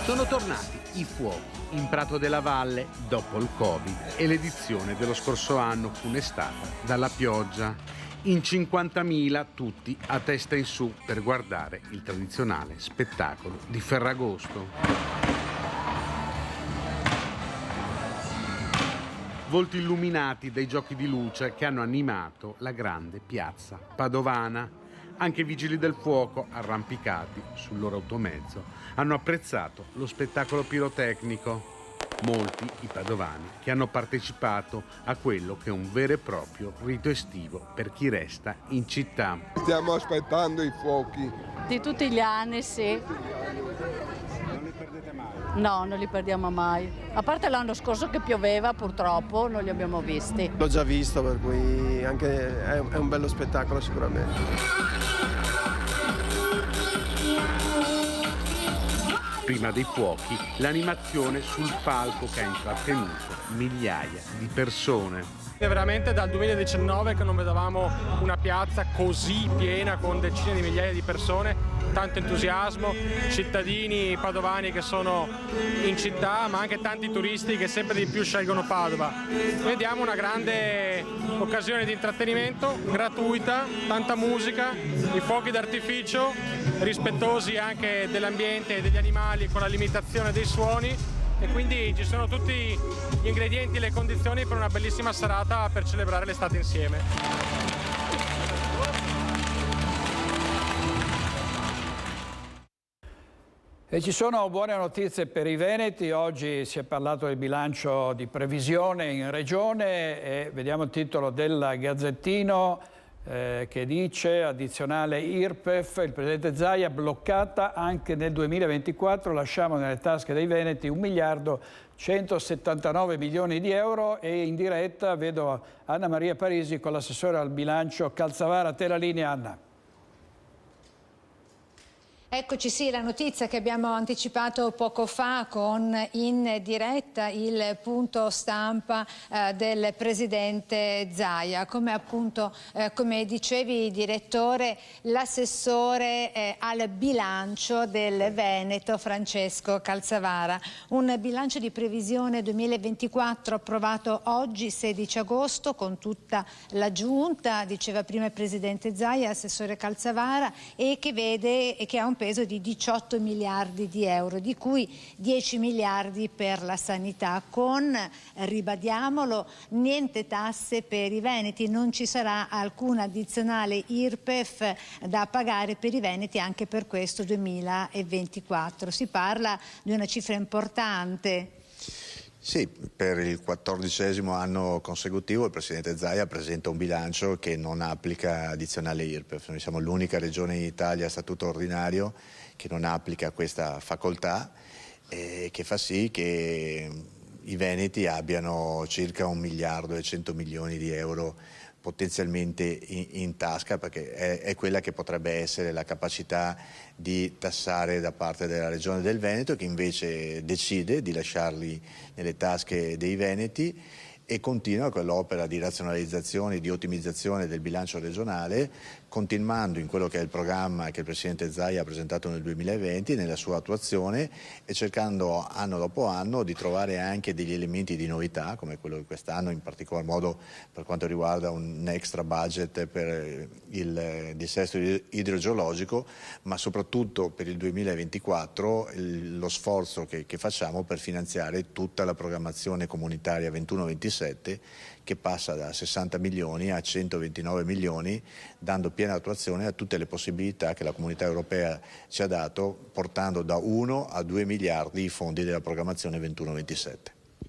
Sono tornati i fuochi in Prato della Valle dopo il Covid e l'edizione dello scorso anno funestata dalla pioggia. In 50.000 tutti a testa in su per guardare il tradizionale spettacolo di Ferragosto. Volti illuminati dai giochi di luce che hanno animato la grande piazza padovana. Anche i vigili del fuoco, arrampicati sul loro automezzo, hanno apprezzato lo spettacolo pirotecnico. Molti i padovani che hanno partecipato a quello che è un vero e proprio rito estivo per chi resta in città. Stiamo aspettando i fuochi. Di tutti gli anni, sì. Non li perdete mai? No, non li perdiamo mai. A parte l'anno scorso che pioveva, purtroppo non li abbiamo visti. L'ho già visto, per cui anche è un bello spettacolo sicuramente. Prima dei fuochi, l'animazione sul palco che ha intrattenuto migliaia di persone. È veramente dal 2019 che non vedevamo una piazza così piena con decine di migliaia di persone, tanto entusiasmo, cittadini padovani che sono in città, ma anche tanti turisti che sempre di più scelgono Padova. Vediamo una grande occasione di intrattenimento, gratuita, tanta musica, i fuochi d'artificio, rispettosi anche dell'ambiente e degli animali con la limitazione dei suoni. E quindi ci sono tutti gli ingredienti e le condizioni per una bellissima serata per celebrare l'estate insieme. E ci sono buone notizie per i veneti. Oggi si è parlato del bilancio di previsione in regione e vediamo il titolo del Gazzettino che dice addizionale IRPEF, il presidente Zaia bloccata anche nel 2024, lasciamo nelle tasche dei veneti 1.179 milioni di euro e in diretta vedo Anna Maria Parisi con l'assessore al bilancio Calzavara. A te la linea, Anna. Eccoci, sì, la notizia che abbiamo anticipato poco fa con in diretta il punto stampa del presidente Zaia. Come appunto, come dicevi direttore, l'assessore al bilancio del Veneto Francesco Calzavara. Un bilancio di previsione 2024 approvato oggi 16 agosto con tutta la giunta, diceva prima il presidente Zaia, assessore Calzavara, e che vede e che ha un peso di 18 miliardi di euro, di cui 10 miliardi per la sanità, con, ribadiamolo, niente tasse per i veneti, non ci sarà alcuna addizionale IRPEF da pagare per i veneti anche per questo 2024. Si parla di una cifra importante. Sì, per il 14° anno consecutivo il Presidente Zaia presenta un bilancio che non applica addizionale IRPEF. Noi siamo l'unica regione in Italia a statuto ordinario che non applica questa facoltà e che fa sì che i veneti abbiano circa 1 miliardo e 100 milioni di euro potenzialmente in tasca, perché è quella che potrebbe essere la capacità di tassare da parte della Regione del Veneto, che invece decide di lasciarli nelle tasche dei veneti e continua con l'opera di razionalizzazione e di ottimizzazione del bilancio regionale, continuando in quello che è il programma che il Presidente Zaia ha presentato nel 2020, nella sua attuazione, e cercando anno dopo anno di trovare anche degli elementi di novità, come quello di quest'anno, in particolar modo per quanto riguarda un extra budget per il dissesto idrogeologico, ma soprattutto per il 2024 lo sforzo che facciamo per finanziare tutta la programmazione comunitaria 21-27, che passa da 60 milioni a 129 milioni, dando piena attuazione a tutte le possibilità che la Comunità Europea ci ha dato, portando da 1 a 2 miliardi i fondi della programmazione 21-27.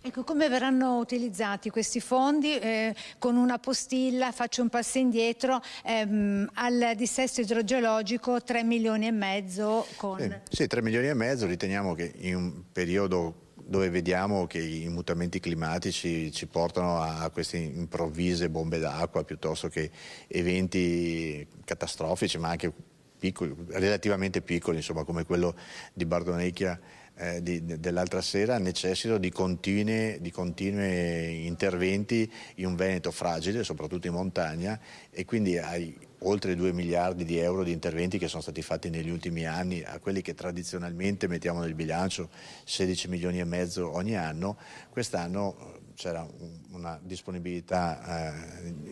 Ecco, come verranno utilizzati questi fondi? Con una postilla, faccio un passo indietro, al dissesto idrogeologico 3 milioni e mezzo con... Sì, 3 milioni e mezzo, riteniamo che in un periodo dove vediamo che i mutamenti climatici ci portano a queste improvvise bombe d'acqua piuttosto che eventi catastrofici, ma anche piccoli, relativamente piccoli, insomma, come quello di Bardonecchia dell'altra sera, necessitano di continui interventi in un Veneto fragile, soprattutto in montagna, e quindi ai oltre 2 miliardi di euro di interventi che sono stati fatti negli ultimi anni, a quelli che tradizionalmente mettiamo nel bilancio 16 milioni e mezzo ogni anno, quest'anno c'era una disponibilità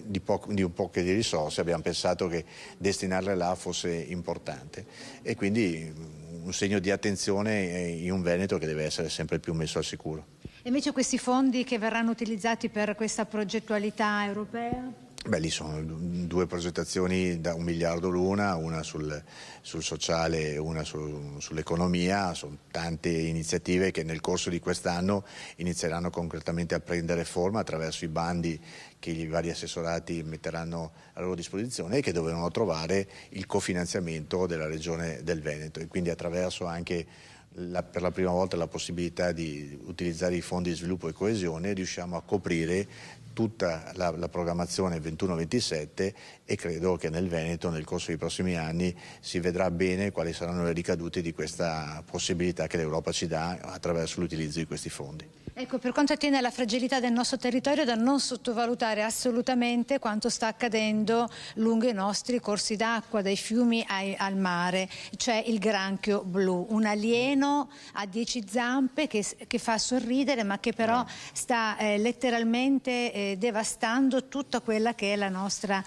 di poche di risorse, abbiamo pensato che destinarle là fosse importante e quindi un segno di attenzione in un Veneto che deve essere sempre più messo al sicuro. E invece questi fondi che verranno utilizzati per questa progettualità europea? Beh, lì sono 2 progettazioni da 1 miliardo l'una, una sul sociale e una sull'economia. Sono tante iniziative che nel corso di quest'anno inizieranno concretamente a prendere forma attraverso i bandi che i vari assessorati metteranno a loro disposizione e che dovranno trovare il cofinanziamento della Regione del Veneto, e quindi attraverso anche per la prima volta la possibilità di utilizzare i fondi di sviluppo e coesione riusciamo a coprire tutta la programmazione 21-27 e credo che nel Veneto nel corso dei prossimi anni si vedrà bene quali saranno le ricadute di questa possibilità che l'Europa ci dà attraverso l'utilizzo di questi fondi. Ecco, per quanto attiene alla fragilità del nostro territorio, da non sottovalutare assolutamente quanto sta accadendo lungo i nostri corsi d'acqua, dai fiumi al mare, cioè il granchio blu, un alieno a 10 zampe che fa sorridere ma che però sta letteralmente devastando tutta quella che è la nostra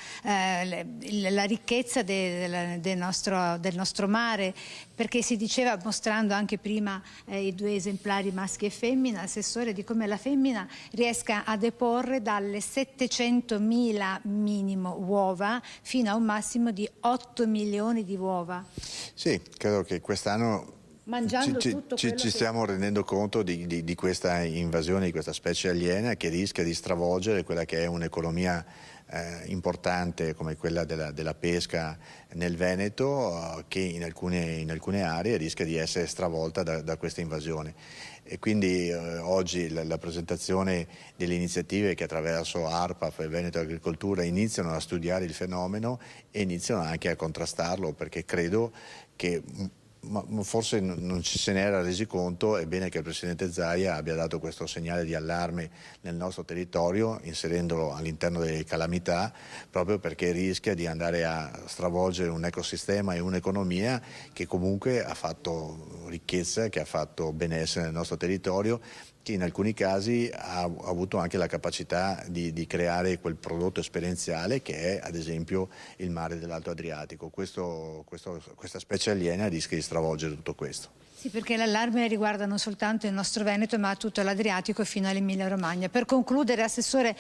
la ricchezza del nostro mare, perché si diceva, mostrando anche prima i 2 esemplari maschi e femmina, assessore, di come la femmina riesca a deporre dalle 700.000 minimo uova fino a un massimo di 8 milioni di uova. Sì, credo che quest'anno ci stiamo rendendo conto di questa invasione, di questa specie aliena che rischia di stravolgere quella che è un'economia importante come quella della pesca nel Veneto, che in alcune aree rischia di essere stravolta da questa invasione. E quindi oggi la presentazione delle iniziative che attraverso ARPAF e Veneto Agricoltura iniziano a studiare il fenomeno e iniziano anche a contrastarlo, perché credo che ma forse non ci se ne era resi conto. È bene che il Presidente Zaia abbia dato questo segnale di allarme nel nostro territorio, inserendolo all'interno delle calamità, proprio perché rischia di andare a stravolgere un ecosistema e un'economia che comunque ha fatto ricchezza, che ha fatto benessere nel nostro territorio, che in alcuni casi ha avuto anche la capacità di creare quel prodotto esperienziale che è ad esempio il mare dell'Alto Adriatico. Questa specie aliena rischia di stravolgere tutto questo. Sì, perché l'allarme riguarda non soltanto il nostro Veneto ma tutto l'Adriatico fino all'Emilia Romagna. Per concludere, Assessore,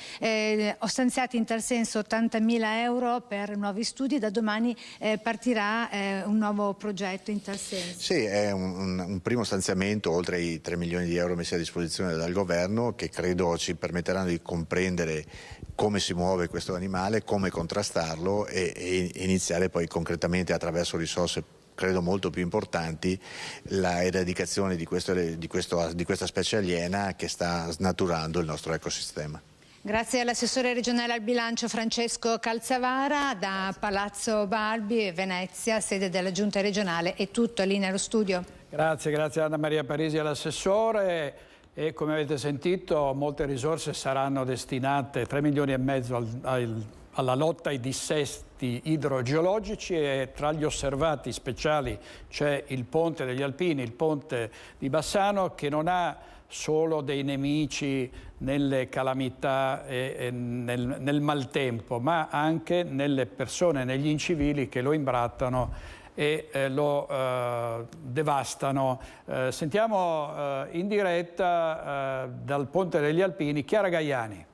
ho stanziati in tal senso 80.000 euro per nuovi studi, da domani partirà un nuovo progetto in tal senso. Sì, è un primo stanziamento oltre ai 3 milioni di euro messi a disposizione dal Governo, che credo ci permetteranno di comprendere come si muove questo animale, come contrastarlo e iniziare poi concretamente attraverso risorse credo molto più importanti la eradicazione di questa specie aliena che sta snaturando il nostro ecosistema. Grazie all'assessore regionale al bilancio Francesco Calzavara. Da Palazzo Balbi, Venezia, sede della Giunta regionale, è tutto. Linea allo studio. Grazie Anna Maria Parisi, all'assessore. E come avete sentito molte risorse saranno destinate, 3 milioni e mezzo alla lotta ai dissesti idrogeologici, e tra gli osservati speciali c'è il Ponte degli Alpini, il Ponte di Bassano, che non ha solo dei nemici nelle calamità e nel maltempo, ma anche nelle persone, negli incivili che lo imbrattano e lo devastano. Sentiamo in diretta dal Ponte degli Alpini Chiara Gaiani.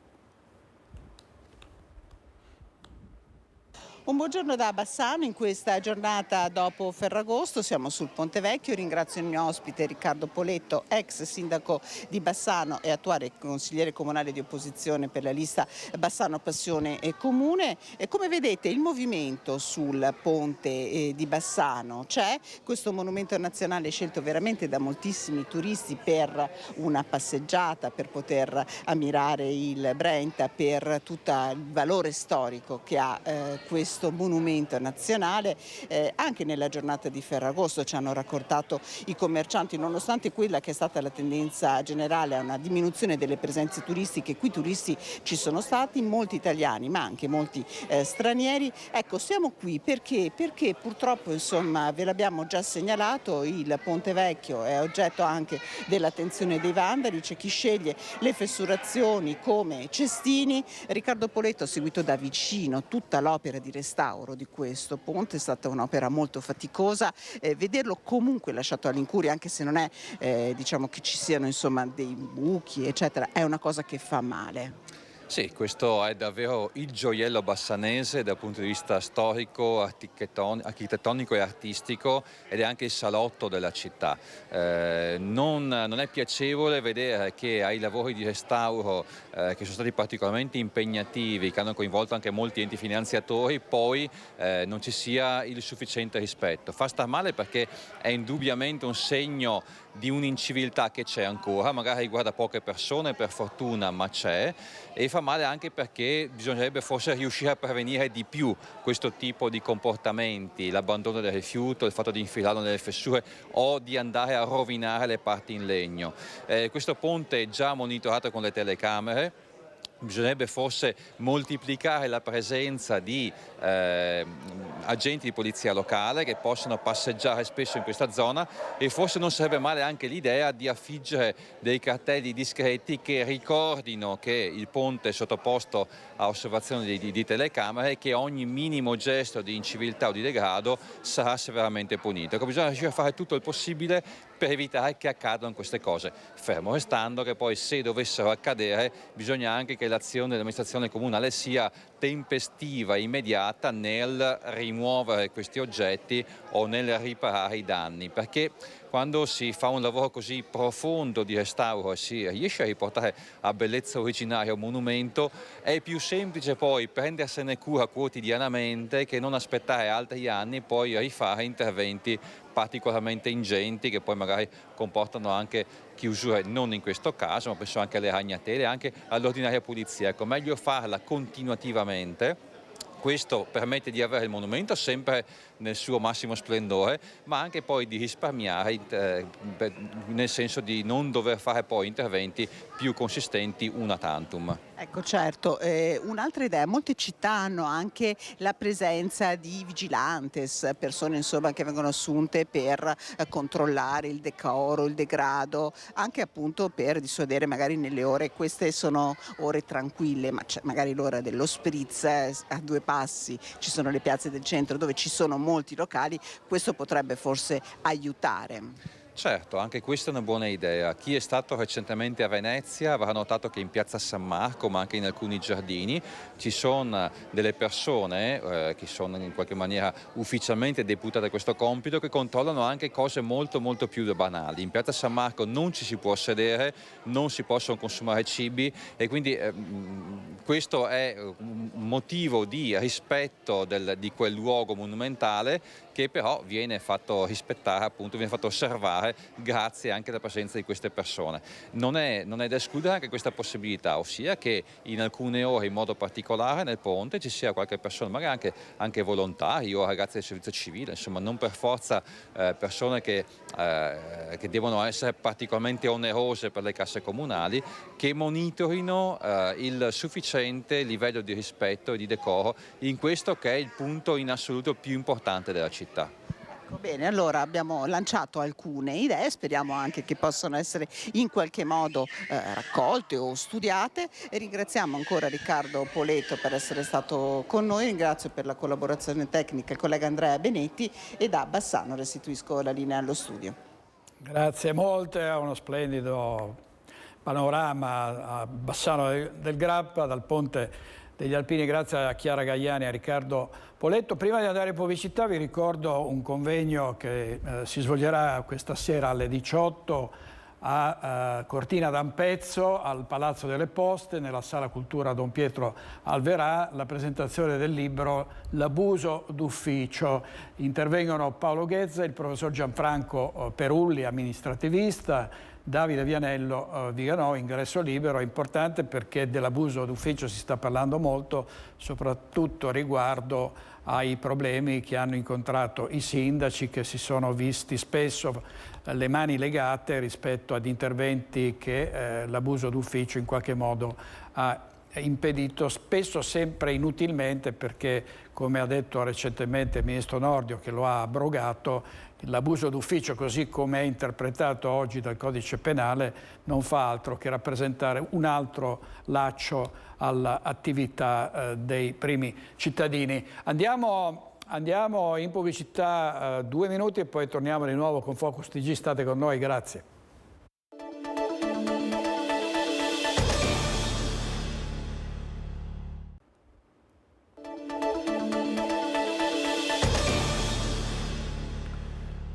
Un buongiorno da Bassano in questa giornata dopo Ferragosto, siamo sul Ponte Vecchio, ringrazio il mio ospite Riccardo Poletto, ex sindaco di Bassano e attuale consigliere comunale di opposizione per la lista Bassano Passione e Comune. E come vedete il movimento sul ponte di Bassano c'è, questo monumento nazionale scelto veramente da moltissimi turisti per una passeggiata, per poter ammirare il Brenta, per tutto il valore storico che ha questo monumento nazionale. Anche nella giornata di Ferragosto ci hanno raccontato i commercianti, nonostante quella che è stata la tendenza generale a una diminuzione delle presenze turistiche, qui turisti ci sono stati, molti italiani ma anche molti stranieri. Ecco, siamo qui perché purtroppo, insomma, ve l'abbiamo già segnalato, il Ponte Vecchio è oggetto anche dell'attenzione dei vandali, c'è chi sceglie le fessurazioni come cestini. Riccardo Poletto ha seguito da vicino tutta l'opera di restauro di questo ponte, è stata un'opera molto faticosa, vederlo comunque lasciato all'incuria, anche se non è diciamo che ci siano insomma dei buchi eccetera, è una cosa che fa male. Sì, questo è davvero il gioiello bassanese dal punto di vista storico, architettonico e artistico, ed è anche il salotto della città. Non è piacevole vedere che ai lavori di restauro che sono stati particolarmente impegnativi, che hanno coinvolto anche molti enti finanziatori, poi non ci sia il sufficiente rispetto. Fa star male perché è indubbiamente un segno di un'inciviltà che c'è ancora, magari riguarda poche persone per fortuna, ma c'è, e fa male anche perché bisognerebbe forse riuscire a prevenire di più questo tipo di comportamenti, l'abbandono del rifiuto, il fatto di infilarlo nelle fessure o di andare a rovinare le parti in legno. Questo ponte è già monitorato con le telecamere. Bisognerebbe forse moltiplicare la presenza di agenti di polizia locale che possano passeggiare spesso in questa zona, e forse non sarebbe male anche l'idea di affiggere dei cartelli discreti che ricordino che il ponte è sottoposto a osservazione di telecamere e che ogni minimo gesto di inciviltà o di degrado sarà severamente punito. Ecco, bisogna riuscire a fare tutto il possibile per evitare che accadano queste cose, fermo restando che poi, se dovessero accadere, bisogna anche che l'azione dell'amministrazione comunale sia tempestiva e immediata nel rimuovere questi oggetti o nel riparare i danni, perché quando si fa un lavoro così profondo di restauro e si riesce a riportare a bellezza originaria un monumento, è più semplice poi prendersene cura quotidianamente che non aspettare altri anni e poi rifare interventi particolarmente ingenti che poi magari comportano anche chiusure, non in questo caso, ma penso anche alle ragnatele, anche all'ordinaria pulizia. Ecco, meglio farla continuativamente. Questo permette di avere il monumento sempre nel suo massimo splendore, ma anche poi di risparmiare, nel senso di non dover fare poi interventi più consistenti una tantum. Ecco, certo, un'altra idea, molte città hanno anche la presenza di vigilantes, persone insomma che vengono assunte per controllare il decoro, il degrado, anche appunto per dissuadere magari nelle ore, queste sono ore tranquille, ma c'è magari l'ora dello spritz a due passi, ci sono le piazze del centro dove ci sono molti locali, questo potrebbe forse aiutare. Certo, anche questa è una buona idea. Chi è stato recentemente a Venezia avrà notato che in piazza San Marco, ma anche in alcuni giardini, ci sono delle persone che sono in qualche maniera ufficialmente deputate a questo compito, che controllano anche cose molto molto più banali. In piazza San Marco non ci si può sedere, non si possono consumare cibi, e quindi questo è un motivo di rispetto di quel luogo monumentale, che però viene fatto rispettare, appunto, viene fatto osservare grazie anche alla presenza di queste persone. Non è da escludere anche questa possibilità, ossia che in alcune ore in modo particolare nel ponte ci sia qualche persona, magari anche volontari o ragazzi del servizio civile, insomma non per forza persone che devono essere particolarmente onerose per le casse comunali, che monitorino il sufficiente livello di rispetto e di decoro in questo che è il punto in assoluto più importante della città. Bene, allora abbiamo lanciato alcune idee, speriamo anche che possano essere in qualche modo raccolte o studiate, e ringraziamo ancora Riccardo Poletto per essere stato con noi, ringrazio per la collaborazione tecnica il collega Andrea Benetti, e da Bassano restituisco la linea allo studio. Grazie molte, è uno splendido panorama a Bassano del Grappa dal ponte degli alpini. Grazie a Chiara Gaiani e a Riccardo Poletto. Prima di andare in pubblicità vi ricordo un convegno che si svolgerà questa sera alle 18 a Cortina d'Ampezzo, al Palazzo delle Poste, nella Sala Cultura Don Pietro Alverà, la presentazione del libro L'abuso d'ufficio. Intervengono Paolo Ghezza, il professor Gianfranco Perulli, amministrativista, Davide Vianello Viganò, ingresso libero. È importante perché dell'abuso d'ufficio si sta parlando molto, soprattutto riguardo ai problemi che hanno incontrato i sindaci, che si sono visti spesso le mani legate rispetto ad interventi che l'abuso d'ufficio in qualche modo ha impedito, spesso sempre inutilmente, perché, come ha detto recentemente il ministro Nordio, che lo ha abrogato, l'abuso d'ufficio, così come è interpretato oggi dal codice penale, non fa altro che rappresentare un altro laccio all'attività dei primi cittadini. Andiamo in pubblicità 2 minuti e poi torniamo di nuovo con Focus TG. State con noi, grazie.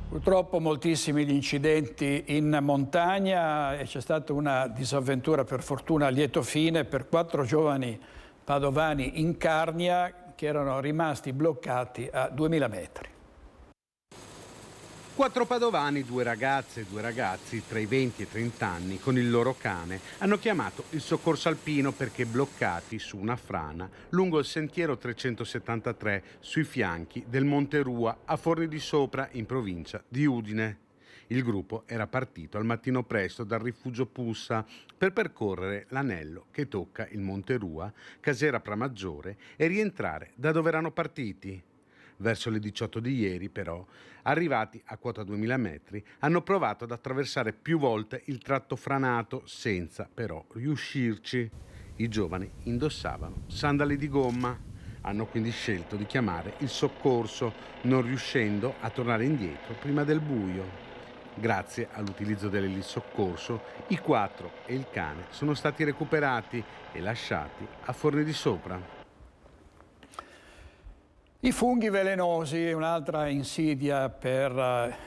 Purtroppo moltissimi gli incidenti in montagna e c'è stata una disavventura, per fortuna a lieto fine, per 4 giovani padovani in Carnia che erano rimasti bloccati a 2000 metri. 4 padovani, 2 ragazze e 2 ragazzi tra i 20 e i 30 anni, con il loro cane, hanno chiamato il soccorso alpino perché bloccati su una frana lungo il sentiero 373 sui fianchi del Monte Rua a Forni di Sopra, in provincia di Udine. Il gruppo era partito al mattino presto dal rifugio Pussa per percorrere l'anello che tocca il Monte Rua, Casera Pramaggiore, e rientrare da dove erano partiti. Verso le 18 di ieri, però, arrivati a quota 2000 metri, hanno provato ad attraversare più volte il tratto franato senza però riuscirci. I giovani indossavano sandali di gomma. Hanno quindi scelto di chiamare il soccorso, non riuscendo a tornare indietro prima del buio. Grazie all'utilizzo dell'elisoccorso, i 4 e il cane sono stati recuperati e lasciati a Forni di Sopra. I funghi velenosi è un'altra insidia per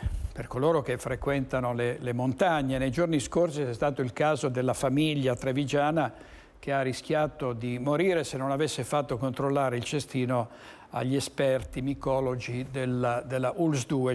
coloro che frequentano le montagne. Nei giorni scorsi c'è stato il caso della famiglia trevigiana che ha rischiato di morire se non avesse fatto controllare il cestino agli esperti micologi della ULSS 2.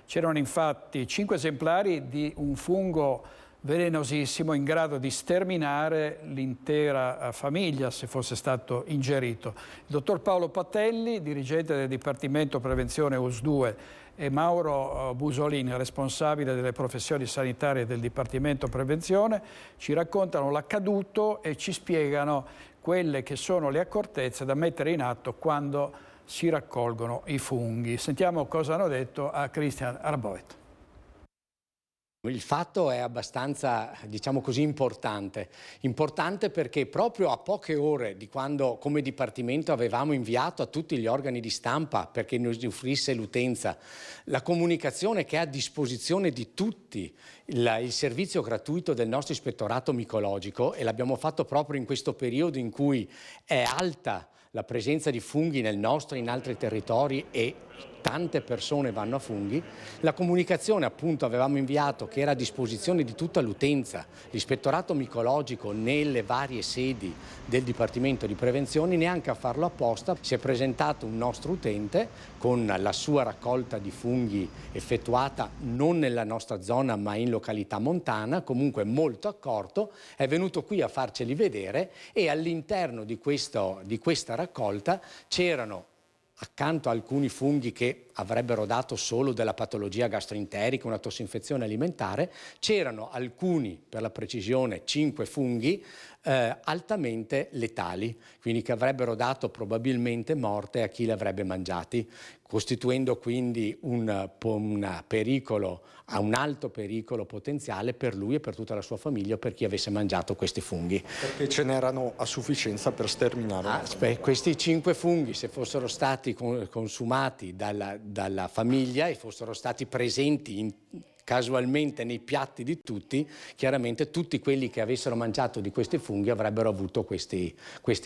C'erano infatti 5 esemplari di un fungo velenosissimo in grado di sterminare l'intera famiglia se fosse stato ingerito. Il dottor Paolo Patelli, dirigente del Dipartimento Prevenzione ULSS 2, e Mauro Busolin, responsabile delle professioni sanitarie del Dipartimento Prevenzione, ci raccontano l'accaduto e ci spiegano quelle che sono le accortezze da mettere in atto quando si raccolgono i funghi. Sentiamo cosa hanno detto a Christian Arboit. Il fatto è abbastanza, diciamo così, importante perché proprio a poche ore di quando come Dipartimento avevamo inviato a tutti gli organi di stampa perché ne usufruisse l'utenza la comunicazione che è a disposizione di tutti il servizio gratuito del nostro ispettorato micologico, e l'abbiamo fatto proprio in questo periodo in cui è alta la presenza di funghi nel nostro e in altri territori e tante persone vanno a funghi, la comunicazione appunto avevamo inviato che era a disposizione di tutta l'utenza, l'ispettorato micologico nelle varie sedi del Dipartimento di Prevenzione, neanche a farlo apposta si è presentato un nostro utente con la sua raccolta di funghi effettuata non nella nostra zona ma in località montana, comunque molto accorto, è venuto qui a farceli vedere e all'interno di questa raccolta c'erano, accanto a alcuni funghi che avrebbero dato solo della patologia gastroenterica, una tossinfezione alimentare, c'erano alcuni, per la precisione 5 funghi, altamente letali, quindi che avrebbero dato probabilmente morte a chi li avrebbe mangiati, costituendo quindi un pericolo, un alto pericolo potenziale per lui e per tutta la sua famiglia, per chi avesse mangiato questi funghi. Perché ce n'erano a sufficienza per sterminare? Questi 5 funghi, se fossero stati consumati dalla famiglia e fossero stati presenti casualmente nei piatti di tutti, chiaramente tutti quelli che avessero mangiato di questi funghi avrebbero avuto questi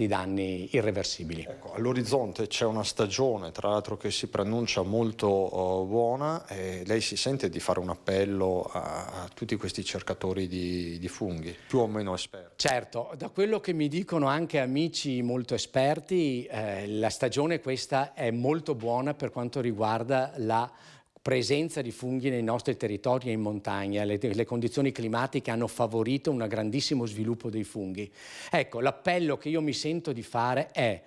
danni irreversibili. Ecco, all'orizzonte c'è una stagione, tra l'altro, che si preannuncia molto buona, e lei si sente di fare un appello a tutti questi cercatori di funghi, più o meno esperti? Certo, da quello che mi dicono anche amici molto esperti, la stagione questa è molto buona per quanto riguarda la presenza di funghi nei nostri territori e in montagna. Le condizioni climatiche hanno favorito un grandissimo sviluppo dei funghi. Ecco, l'appello che io mi sento di fare è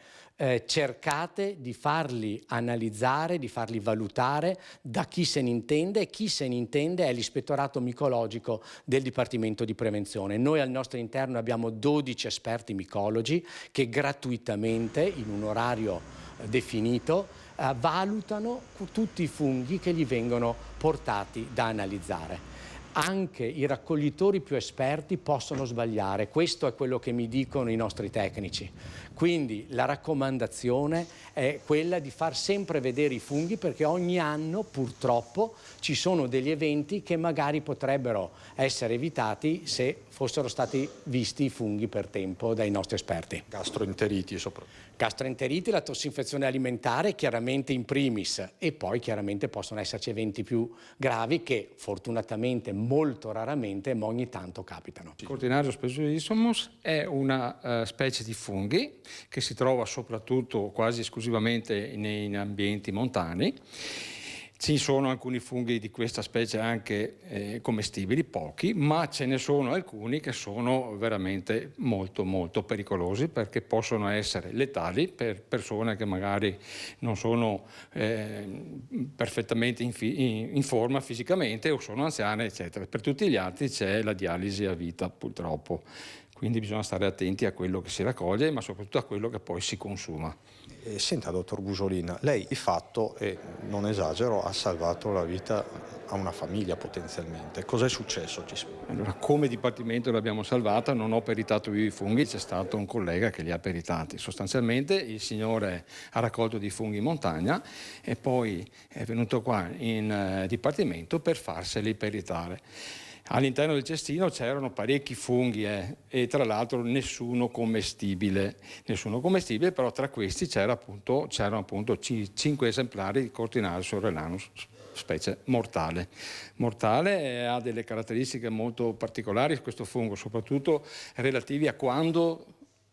cercate di farli analizzare, di farli valutare da chi se ne intende, e chi se ne intende è l'ispettorato micologico del Dipartimento di Prevenzione. Noi al nostro interno abbiamo 12 esperti micologi che gratuitamente, in un orario definito, valutano tutti i funghi che gli vengono portati da analizzare. Anche i raccoglitori più esperti possono sbagliare, questo è quello che mi dicono i nostri tecnici. Quindi la raccomandazione è quella di far sempre vedere i funghi, perché ogni anno purtroppo ci sono degli eventi che magari potrebbero essere evitati se fossero stati visti i funghi per tempo dai nostri esperti. Gastroenteriti soprattutto. Gastroenteriti, la tossinfezione alimentare chiaramente in primis, e poi chiaramente possono esserci eventi più gravi che fortunatamente molto raramente, ma ogni tanto capitano. Cortinarius specialissimum è una specie di funghi che si trova soprattutto quasi esclusivamente in ambienti montani. Ci sono alcuni funghi di questa specie anche commestibili, pochi, ma ce ne sono alcuni che sono veramente molto molto pericolosi, perché possono essere letali per persone che magari non sono perfettamente in forma fisicamente o sono anziane, eccetera. Per tutti gli altri c'è la dialisi a vita, purtroppo. Quindi bisogna stare attenti a quello che si raccoglie, ma soprattutto a quello che poi si consuma. Senta, dottor Busolin, lei di fatto, e non esagero, ha salvato la vita a una famiglia potenzialmente. Cos'è successo? Allora, come dipartimento l'abbiamo salvata, non ho peritato io i funghi, c'è stato un collega che li ha peritati. Sostanzialmente il signore ha raccolto dei funghi in montagna e poi è venuto qua in dipartimento per farseli peritare. All'interno del cestino c'erano parecchi funghi e tra l'altro nessuno commestibile, però tra questi c'erano appunto 5 esemplari di Cortinarius orellanus, specie mortale. Mortale ha delle caratteristiche molto particolari questo fungo, soprattutto relativi a quando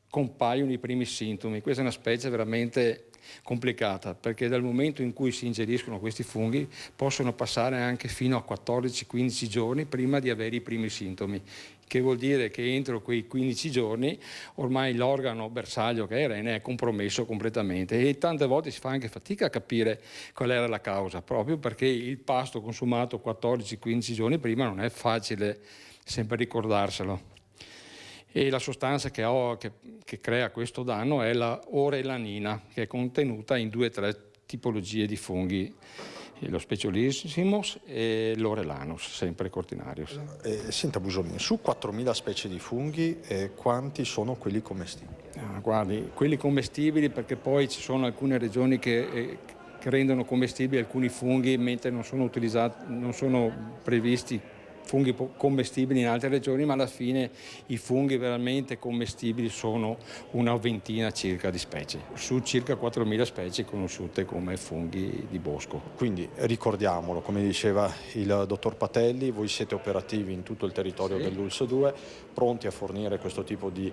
compaiono i primi sintomi. Questa è una specie veramente complicata, perché dal momento in cui si ingeriscono questi funghi possono passare anche fino a 14-15 giorni prima di avere i primi sintomi, che vuol dire che entro quei 15 giorni ormai l'organo bersaglio che è il rene è compromesso completamente, e tante volte si fa anche fatica a capire qual era la causa, proprio perché il pasto consumato 14-15 giorni prima non è facile sempre ricordarselo. E la sostanza che crea questo danno è la orellanina, che è contenuta in 2 o 3 tipologie di funghi, lo Specialissimos e l'Orellanus, sempre Cortinarius. Senta Busolin, su 4.000 specie di funghi, quanti sono quelli commestibili? Guardi, quelli commestibili, perché poi ci sono alcune regioni che rendono commestibili alcuni funghi, mentre non sono previsti funghi commestibili in altre regioni, ma alla fine i funghi veramente commestibili sono una ventina circa di specie, su circa 4.000 specie conosciute come funghi di bosco. Quindi ricordiamolo, come diceva il dottor Patelli, voi siete operativi in tutto il territorio dell'ULSS 2, pronti a fornire questo tipo di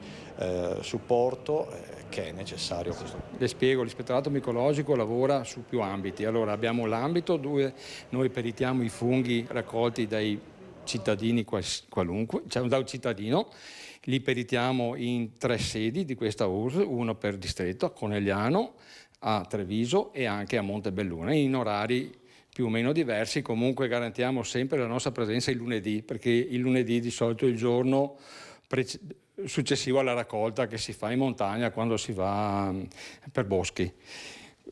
supporto che è necessario. Le spiego, l'ispettorato micologico lavora su più ambiti. Allora abbiamo l'ambito dove noi peritiamo i funghi raccolti dai cittadini qualunque, cioè da un cittadino, li peritiamo in 3 sedi di questa ULSS, uno per distretto, a Conegliano, a Treviso e anche a Montebelluna, in orari più o meno diversi. Comunque garantiamo sempre la nostra presenza il lunedì, perché il lunedì di solito è il giorno successivo alla raccolta che si fa in montagna quando si va per boschi.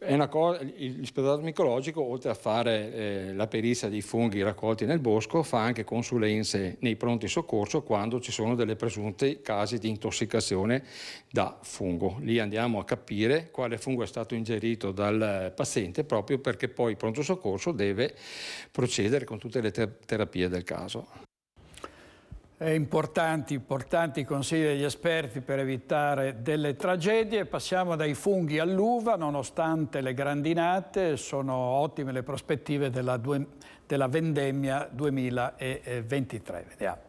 È una cosa, l'ispettorato micologico, oltre a fare la perizia dei funghi raccolti nel bosco, fa anche consulenze nei pronti soccorso quando ci sono delle presunte casi di intossicazione da fungo. Lì andiamo a capire quale fungo è stato ingerito dal paziente, proprio perché poi il pronto soccorso deve procedere con tutte le terapie del caso. Importanti consigli degli esperti per evitare delle tragedie. Passiamo dai funghi all'uva, nonostante le grandinate, sono ottime le prospettive della vendemmia 2023. Vediamo.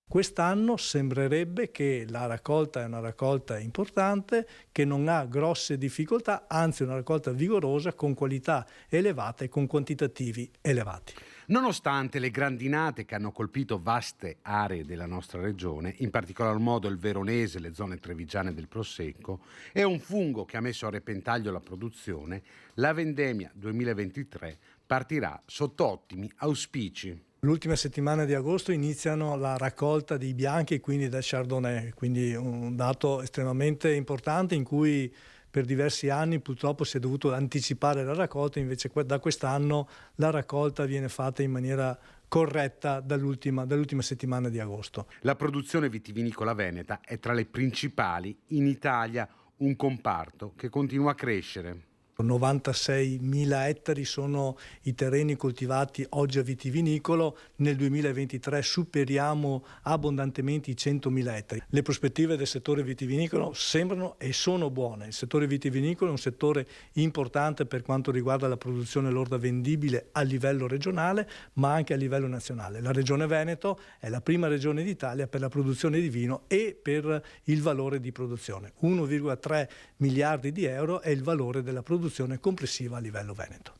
Quest'anno sembrerebbe che la raccolta è una raccolta importante, che non ha grosse difficoltà, anzi una raccolta vigorosa con qualità elevate e con quantitativi elevati. Nonostante le grandinate che hanno colpito vaste aree della nostra regione, in particolar modo il Veronese e le zone trevigiane del Prosecco, e un fungo che ha messo a repentaglio la produzione, la vendemmia 2023 partirà sotto ottimi auspici. L'ultima settimana di agosto iniziano la raccolta dei bianchi e quindi del Chardonnay, quindi un dato estremamente importante in cui per diversi anni purtroppo si è dovuto anticipare la raccolta, invece da quest'anno la raccolta viene fatta in maniera corretta dall'ultima settimana di agosto. La produzione vitivinicola veneta è tra le principali in Italia, un comparto che continua a crescere. 96.000 ettari sono i terreni coltivati oggi a vitivinicolo, nel 2023 superiamo abbondantemente i 100.000 ettari. Le prospettive del settore vitivinicolo sembrano e sono buone. Il settore vitivinicolo è un settore importante per quanto riguarda la produzione lorda vendibile a livello regionale, ma anche a livello nazionale. La regione Veneto è la prima regione d'Italia per la produzione di vino e per il valore di produzione. 1,3 miliardi di euro è il valore della produzione complessiva a livello veneto.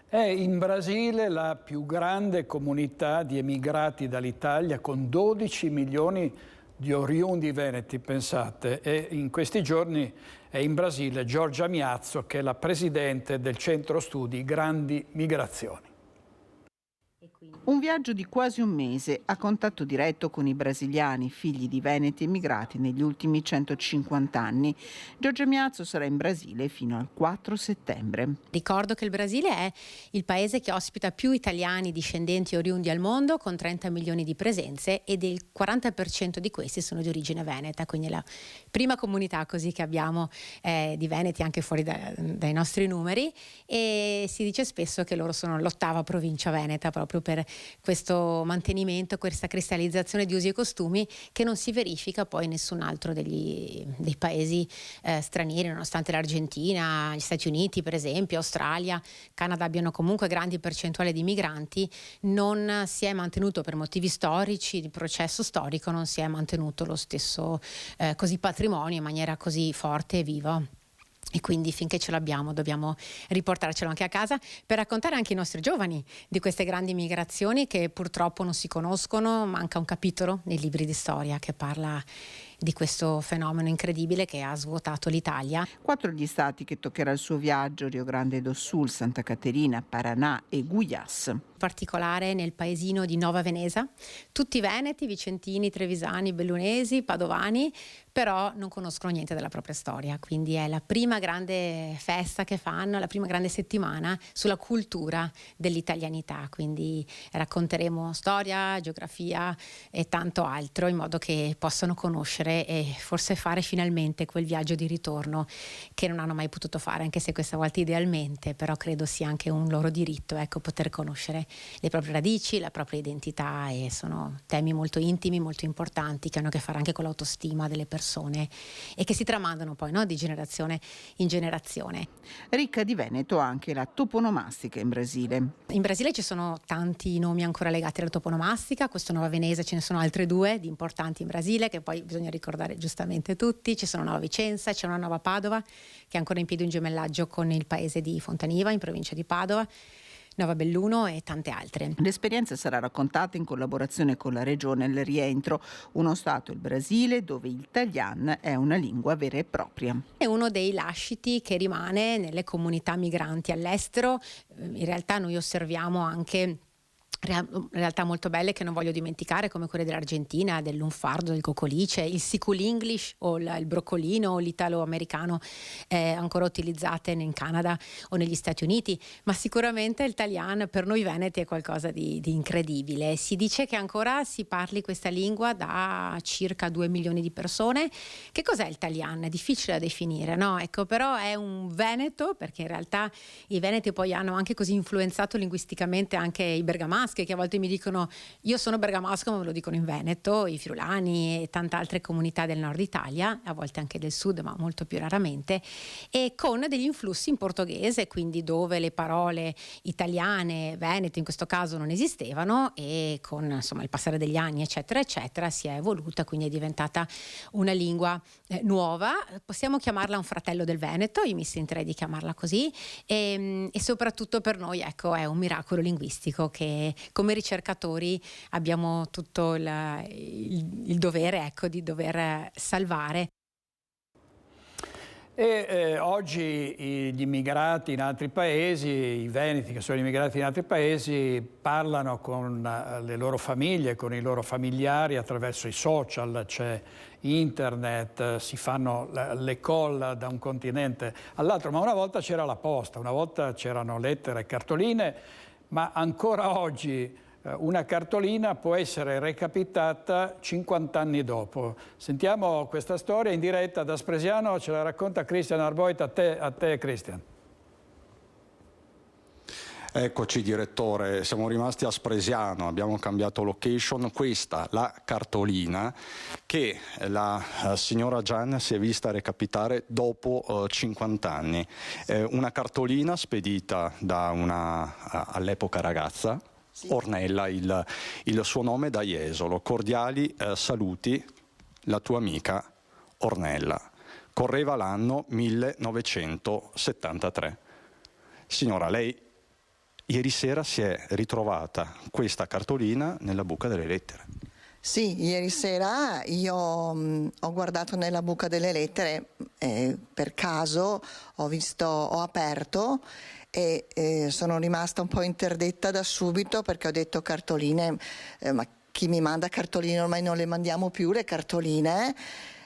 È in Brasile la più grande comunità di emigrati dall'Italia, con 12 milioni di oriundi veneti, pensate, e in questi giorni è in Brasile Giorgia Miazzo, che è la presidente del centro studi Grandi Migrazioni. Un viaggio di quasi un mese a contatto diretto con i brasiliani, figli di veneti emigrati negli ultimi 150 anni. Giorgia Miazzo sarà in Brasile fino al 4 settembre. Ricordo che il Brasile è il paese che ospita più italiani discendenti oriundi al mondo, con 30 milioni di presenze, ed il 40% di questi sono di origine veneta, quindi la prima comunità così che abbiamo di veneti anche fuori dai nostri numeri, e si dice spesso che loro sono l'8ª provincia veneta, proprio per questo mantenimento, questa cristallizzazione di usi e costumi che non si verifica poi in nessun altro dei paesi stranieri, nonostante l'Argentina, gli Stati Uniti per esempio, Australia, Canada abbiano comunque grandi percentuali di migranti. Non si è mantenuto, per motivi storici, di processo storico, non si è mantenuto lo stesso così patrimonio in maniera così forte e viva. E quindi finché ce l'abbiamo dobbiamo riportarcelo anche a casa per raccontare anche ai nostri giovani di queste grandi migrazioni che purtroppo non si conoscono. Manca un capitolo nei libri di storia che parla di questo fenomeno incredibile che ha svuotato l'Italia. 4 gli stati che toccherà il suo viaggio: Rio Grande do Sul, Santa Caterina, Paraná e Goiás. In particolare nel paesino di Nova Veneza, tutti veneti, vicentini, trevisani, bellunesi, padovani, però non conoscono niente della propria storia, quindi è la prima grande festa che fanno, la prima grande settimana sulla cultura dell'italianità, quindi racconteremo storia, geografia e tanto altro in modo che possano conoscere e forse fare finalmente quel viaggio di ritorno che non hanno mai potuto fare, anche se questa volta idealmente, però credo sia anche un loro diritto, ecco, poter conoscere le proprie radici, la propria identità, e sono temi molto intimi, molto importanti, che hanno a che fare anche con l'autostima delle persone e che si tramandano poi, no, di generazione in generazione. Ricca di Veneto anche la toponomastica in Brasile. In Brasile ci sono tanti nomi ancora legati alla toponomastica, questo Nova Veneza, ce ne sono altre 2 di importanti in Brasile che poi bisogna ricordare giustamente tutti. Ci sono Nova Vicenza, c'è una Nova Padova che è ancora in piedi un gemellaggio con il paese di Fontaniva in provincia di Padova, Nova Belluno e tante altre. L'esperienza sarà raccontata in collaborazione con la regione al rientro, uno stato, il Brasile, dove il italiano è una lingua vera e propria. È uno dei lasciti che rimane nelle comunità migranti all'estero. In realtà noi osserviamo anche realtà molto belle che non voglio dimenticare, come quelle dell'Argentina, del lunfardo, del cocolice, il sickle English o il broccolino o l'italo-americano ancora utilizzate in Canada o negli Stati Uniti, ma sicuramente il Talian per noi veneti è qualcosa di incredibile. Si dice che ancora si parli questa lingua da circa 2 milioni di persone. Che cos'è il Talian? È difficile da definire, no? Ecco, però è un veneto, perché in realtà i veneti poi hanno anche così influenzato linguisticamente anche i bergamaschi, che a volte mi dicono io sono bergamasco, ma me lo dicono in Veneto, i friulani e tante altre comunità del nord Italia, a volte anche del sud, ma molto più raramente, e con degli influssi in portoghese, quindi dove le parole italiane, venete in questo caso, non esistevano, e con insomma il passare degli anni eccetera eccetera si è evoluta, quindi è diventata una lingua nuova. Possiamo chiamarla un fratello del Veneto, io mi sentirei di chiamarla così, e soprattutto per noi, ecco, è un miracolo linguistico che come ricercatori abbiamo tutto il dovere, ecco, di dover salvare. Oggi gli immigrati in altri paesi, i veneti che sono immigrati in altri paesi, parlano con le loro famiglie, con i loro familiari attraverso i social, c'è internet, si fanno le call da un continente all'altro, ma una volta c'era la posta, una volta c'erano lettere e cartoline, ma ancora oggi una cartolina può essere recapitata 50 anni dopo. Sentiamo questa storia in diretta da Spresiano, ce la racconta Christian Arboit. A te Christian. Eccoci direttore, siamo rimasti a Spresiano, abbiamo cambiato location. Questa la cartolina che la signora Gian si è vista recapitare dopo 50 anni. Una cartolina spedita da una all'epoca ragazza, Ornella il suo nome, da Jesolo. Cordiali saluti, la tua amica Ornella. Correva l'anno 1973. Signora, lei ieri sera si è ritrovata questa cartolina nella buca delle lettere. Sì, ieri sera io ho guardato nella buca delle lettere, per caso ho aperto e sono rimasta un po' interdetta da subito, perché ho detto cartoline, ma chi mi manda cartoline? Ormai non le mandiamo più le cartoline.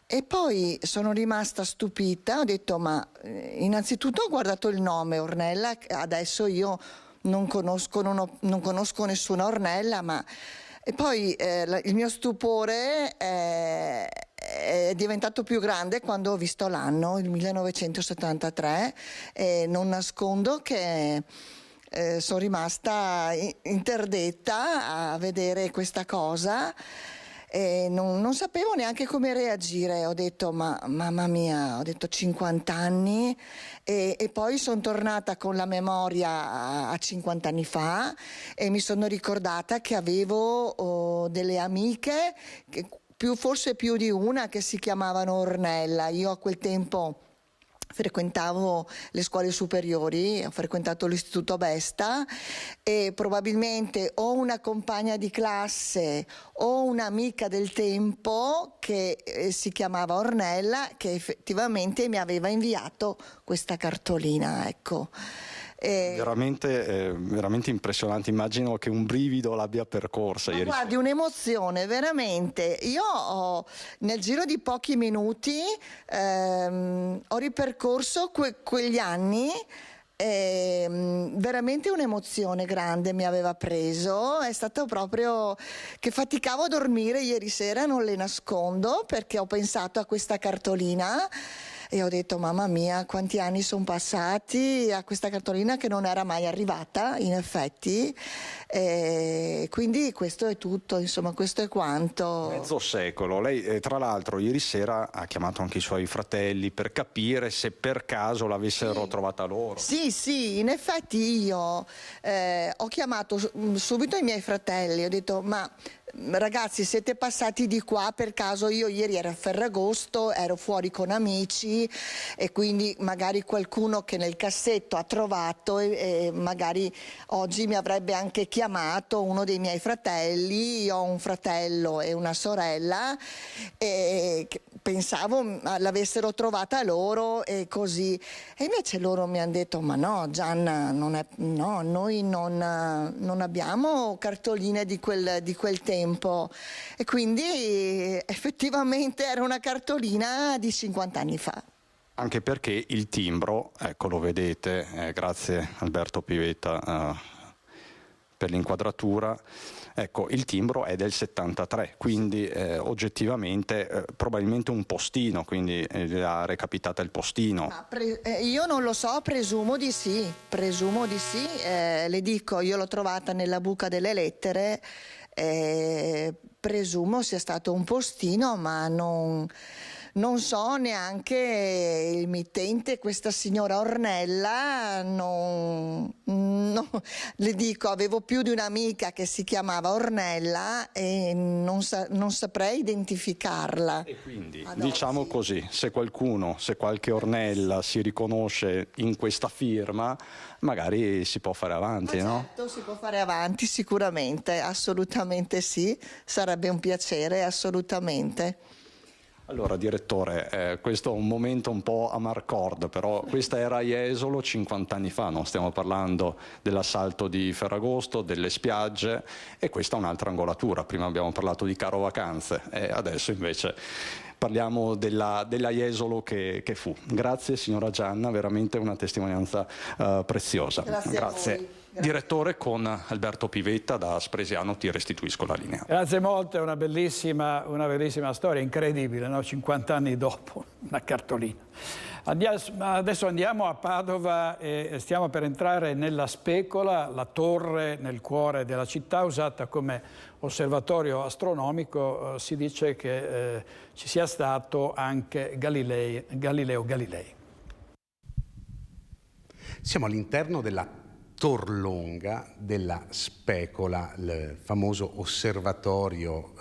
E poi sono rimasta stupita, ho detto ma innanzitutto ho guardato il nome Ornella, adesso io non conosco nessuna Ornella, ma... E poi il mio stupore è diventato più grande quando ho visto l'anno, il 1973, e non nascondo che sono rimasta interdetta a vedere questa cosa. E non sapevo neanche come reagire, ho detto ma mamma mia, ho detto 50 anni e poi sono tornata con la memoria a 50 anni fa e mi sono ricordata che avevo delle amiche, forse più di una, che si chiamavano Ornella. Io a quel tempo frequentavo le scuole superiori, ho frequentato l'istituto Vesta e probabilmente o una compagna di classe o un'amica del tempo che si chiamava Ornella, che effettivamente mi aveva inviato questa cartolina, ecco. Veramente impressionante, immagino che un brivido l'abbia percorsa ieri. Guardi, un'emozione, veramente. Io nel giro di pochi minuti ho ripercorso quegli anni. Veramente un'emozione grande mi aveva preso, è stato proprio che faticavo a dormire ieri sera, non le nascondo, perché ho pensato a questa cartolina e ho detto mamma mia, quanti anni sono passati a questa cartolina che non era mai arrivata in effetti. Quindi questo è tutto, insomma, questo è quanto. Mezzo secolo. Lei tra l'altro ieri sera ha chiamato anche i suoi fratelli per capire se per caso l'avessero trovata loro. Sì, in effetti io ho chiamato subito i miei fratelli, ho detto ma ragazzi, siete passati di qua per caso? Io ieri ero a Ferragosto, ero fuori con amici e quindi magari qualcuno che nel cassetto ha trovato e magari oggi mi avrebbe anche chiamato uno dei miei fratelli. Io ho un fratello e una sorella e pensavo l'avessero trovata loro e così, e invece loro mi hanno detto: ma no Gianna, noi non abbiamo cartoline di quel tempo, e quindi effettivamente era una cartolina di 50 anni fa. Anche perché il timbro, ecco, lo vedete, grazie Alberto Pivetta per l'inquadratura, ecco, il timbro è del 73, quindi oggettivamente probabilmente un postino, quindi ha recapitata il postino. Io non lo so, presumo di sì, le dico, io l'ho trovata nella buca delle lettere, presumo sia stato un postino, ma non so neanche il mittente, questa signora Ornella, le dico, avevo più di un'amica che si chiamava Ornella e non saprei identificarla. E quindi, diciamo così, se qualche Ornella si riconosce in questa firma, magari si può fare avanti, no? Certo, si può fare avanti sicuramente, assolutamente sì, sarebbe un piacere, assolutamente. Allora, direttore, questo è un momento un po' a Marcord, però questa era Jesolo 50 anni fa, non stiamo parlando dell'assalto di Ferragosto, delle spiagge, e questa è un'altra angolatura. Prima abbiamo parlato di Caro Vacanze e adesso invece parliamo della Jesolo che fu. Grazie signora Gianna, veramente una testimonianza preziosa. Grazie. A voi. Direttore, con Alberto Pivetta da Spresiano ti restituisco la linea. Grazie molte, una bellissima storia, incredibile, no? 50 anni dopo, una cartolina. Adesso andiamo a Padova e stiamo per entrare nella Specola, la torre nel cuore della città, usata come osservatorio astronomico. Si dice che ci sia stato anche Galileo Galilei. Siamo all'interno della Torlonga della Specola, il famoso osservatorio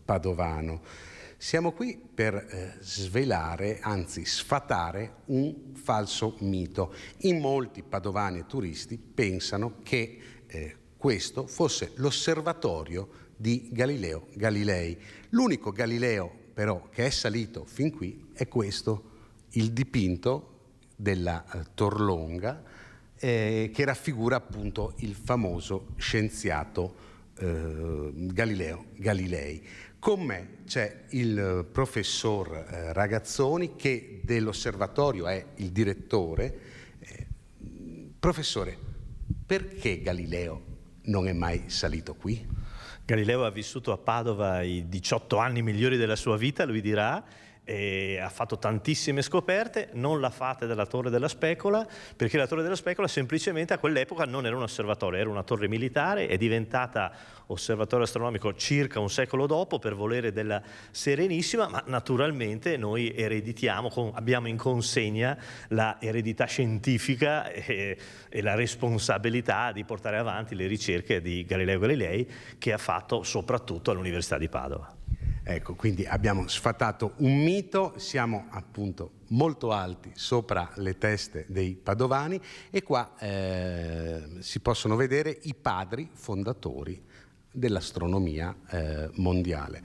padovano. Siamo qui per svelare, anzi sfatare, un falso mito. In molti padovani e turisti pensano che questo fosse l'osservatorio di Galileo Galilei. L'unico Galileo però che è salito fin qui è questo, il dipinto della Torlonga, che raffigura appunto il famoso scienziato Galileo Galilei. Con me c'è il professor Ragazzoni, che dell'osservatorio è il direttore. Professore, perché Galileo non è mai salito qui? Galileo ha vissuto a Padova i 18 anni migliori della sua vita, lui dirà, e ha fatto tantissime scoperte. Non la fate della Torre della Specola, perché la Torre della Specola semplicemente a quell'epoca non era un osservatorio, era una torre militare, è diventata osservatorio astronomico circa un secolo dopo per volere della Serenissima, ma naturalmente noi abbiamo in consegna la eredità scientifica e la responsabilità di portare avanti le ricerche di Galileo Galilei, che ha fatto soprattutto all'Università di Padova. Ecco, quindi abbiamo sfatato un mito, siamo appunto molto alti sopra le teste dei padovani e qua si possono vedere i padri fondatori dell'astronomia mondiale.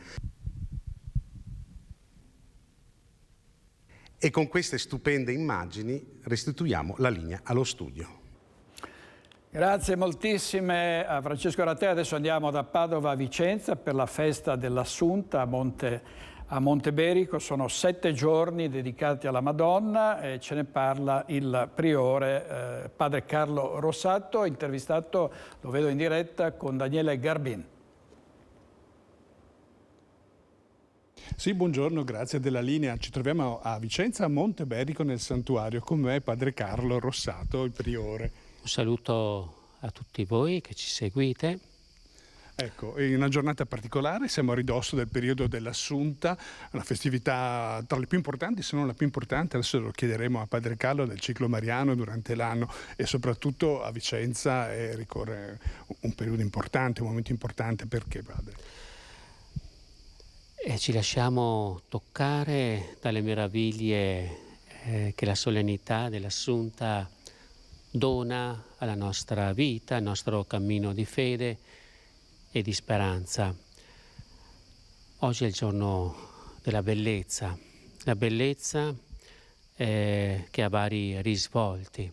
E con queste stupende immagini restituiamo la linea allo studio. Grazie moltissime a Francesco Ratea. Adesso andiamo da Padova a Vicenza per la festa dell'Assunta a Monteberico. Sono 7 giorni dedicati alla Madonna e ce ne parla il priore padre Carlo Rossato, intervistato, lo vedo in diretta, con Daniele Garbin. Sì, buongiorno, grazie della linea. Ci troviamo a Vicenza, a Monteberico, nel santuario. Con me padre Carlo Rossato, il priore. Un saluto a tutti voi che ci seguite. Ecco, in una giornata particolare, siamo a ridosso del periodo dell'Assunta, una festività tra le più importanti, se non la più importante, adesso lo chiederemo a Padre Carlo, del ciclo mariano durante l'anno, e soprattutto a Vicenza ricorre un periodo importante, un momento importante. Perché, Padre? Ci lasciamo toccare dalle meraviglie che la solennità dell'Assunta dona alla nostra vita, al nostro cammino di fede e di speranza. Oggi è il giorno della bellezza, la bellezza che ha vari risvolti.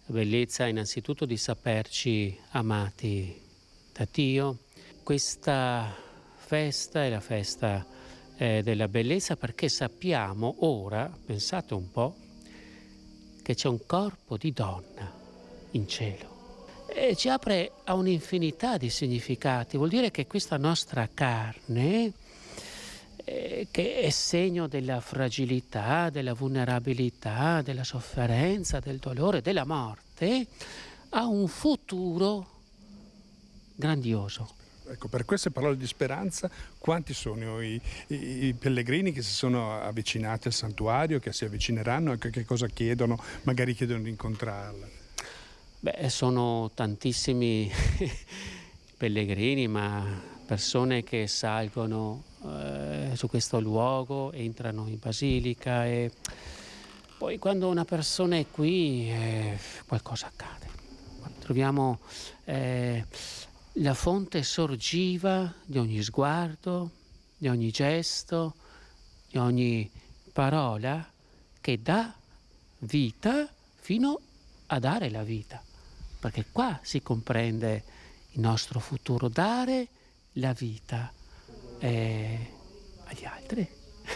La bellezza innanzitutto di saperci amati da Dio. Questa festa è la festa della bellezza, perché sappiamo ora, pensate un po', che c'è un corpo di donna in cielo. E ci apre a un'infinità di significati. Vuol dire che questa nostra carne, che è segno della fragilità, della vulnerabilità, della sofferenza, del dolore, della morte, ha un futuro grandioso. Ecco, per queste parole di speranza, quanti sono i pellegrini che si sono avvicinati al santuario, che si avvicineranno, e che cosa chiedono? Magari chiedono di incontrarla. Beh, sono tantissimi pellegrini, ma persone che salgono su questo luogo, entrano in basilica, e poi quando una persona è qui qualcosa accade. Troviamo la fonte sorgiva di ogni sguardo, di ogni gesto, di ogni parola che dà vita fino a dare la vita. Perché qua si comprende il nostro futuro, dare la vita agli altri.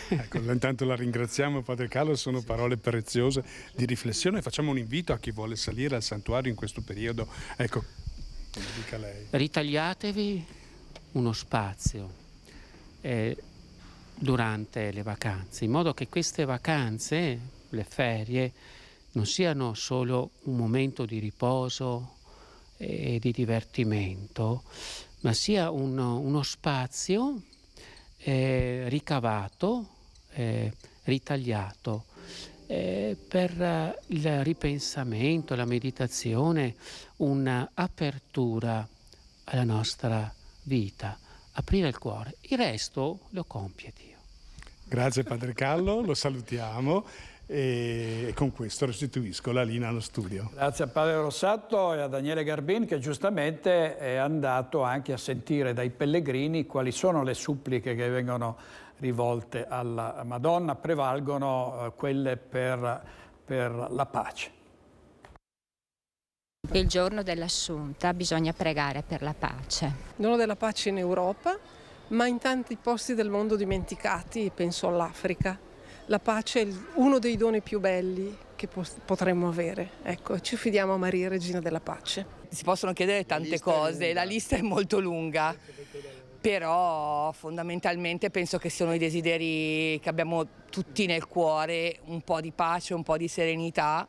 Ecco, intanto la ringraziamo, Padre Carlo, sono parole preziose di riflessione. Facciamo un invito a chi vuole salire al santuario in questo periodo. Ecco, dica lei. Ritagliatevi uno spazio durante le vacanze, in modo che queste vacanze, le ferie, non siano solo un momento di riposo e di divertimento, ma sia uno spazio ricavato, ritagliato per il ripensamento, la meditazione, un'apertura alla nostra vita, aprire il cuore. Il resto lo compie Dio. Grazie Padre Carlo, lo salutiamo. E con questo restituisco la linea allo studio. Grazie a Padre Rossato e a Daniele Garbin, che giustamente è andato anche a sentire dai pellegrini quali sono le suppliche che vengono rivolte alla Madonna. Prevalgono quelle per la pace. Il giorno dell'Assunta bisogna pregare per la pace. Il dono della pace in Europa, ma in tanti posti del mondo dimenticati, penso all'Africa. La pace è uno dei doni più belli che potremmo avere. Ecco, ci fidiamo a Maria, Regina della Pace. Si possono chiedere tante cose, la lista è molto lunga, però fondamentalmente penso che siano i desideri che abbiamo tutti nel cuore, un po' di pace, un po' di serenità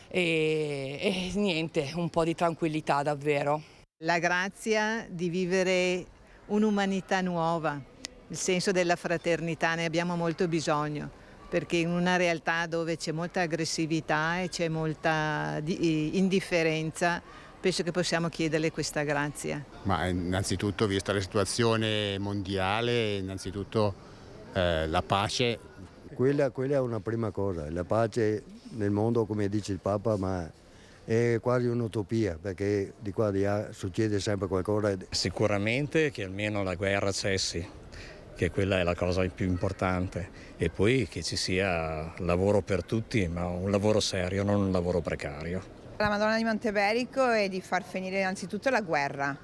e niente, un po' di tranquillità davvero. La grazia di vivere un'umanità nuova, il senso della fraternità, ne abbiamo molto bisogno. Perché in una realtà dove c'è molta aggressività e c'è molta indifferenza, penso che possiamo chiederle questa grazia. Ma innanzitutto, vista la situazione mondiale, innanzitutto la pace. Quella è una prima cosa, la pace nel mondo, come dice il Papa, ma è quasi un'utopia, perché di qua di là succede sempre qualcosa. Sicuramente che almeno la guerra cessi, che quella è la cosa più importante, e poi che ci sia lavoro per tutti, ma un lavoro serio, non un lavoro precario. La Madonna di Monteberico è di far finire innanzitutto la guerra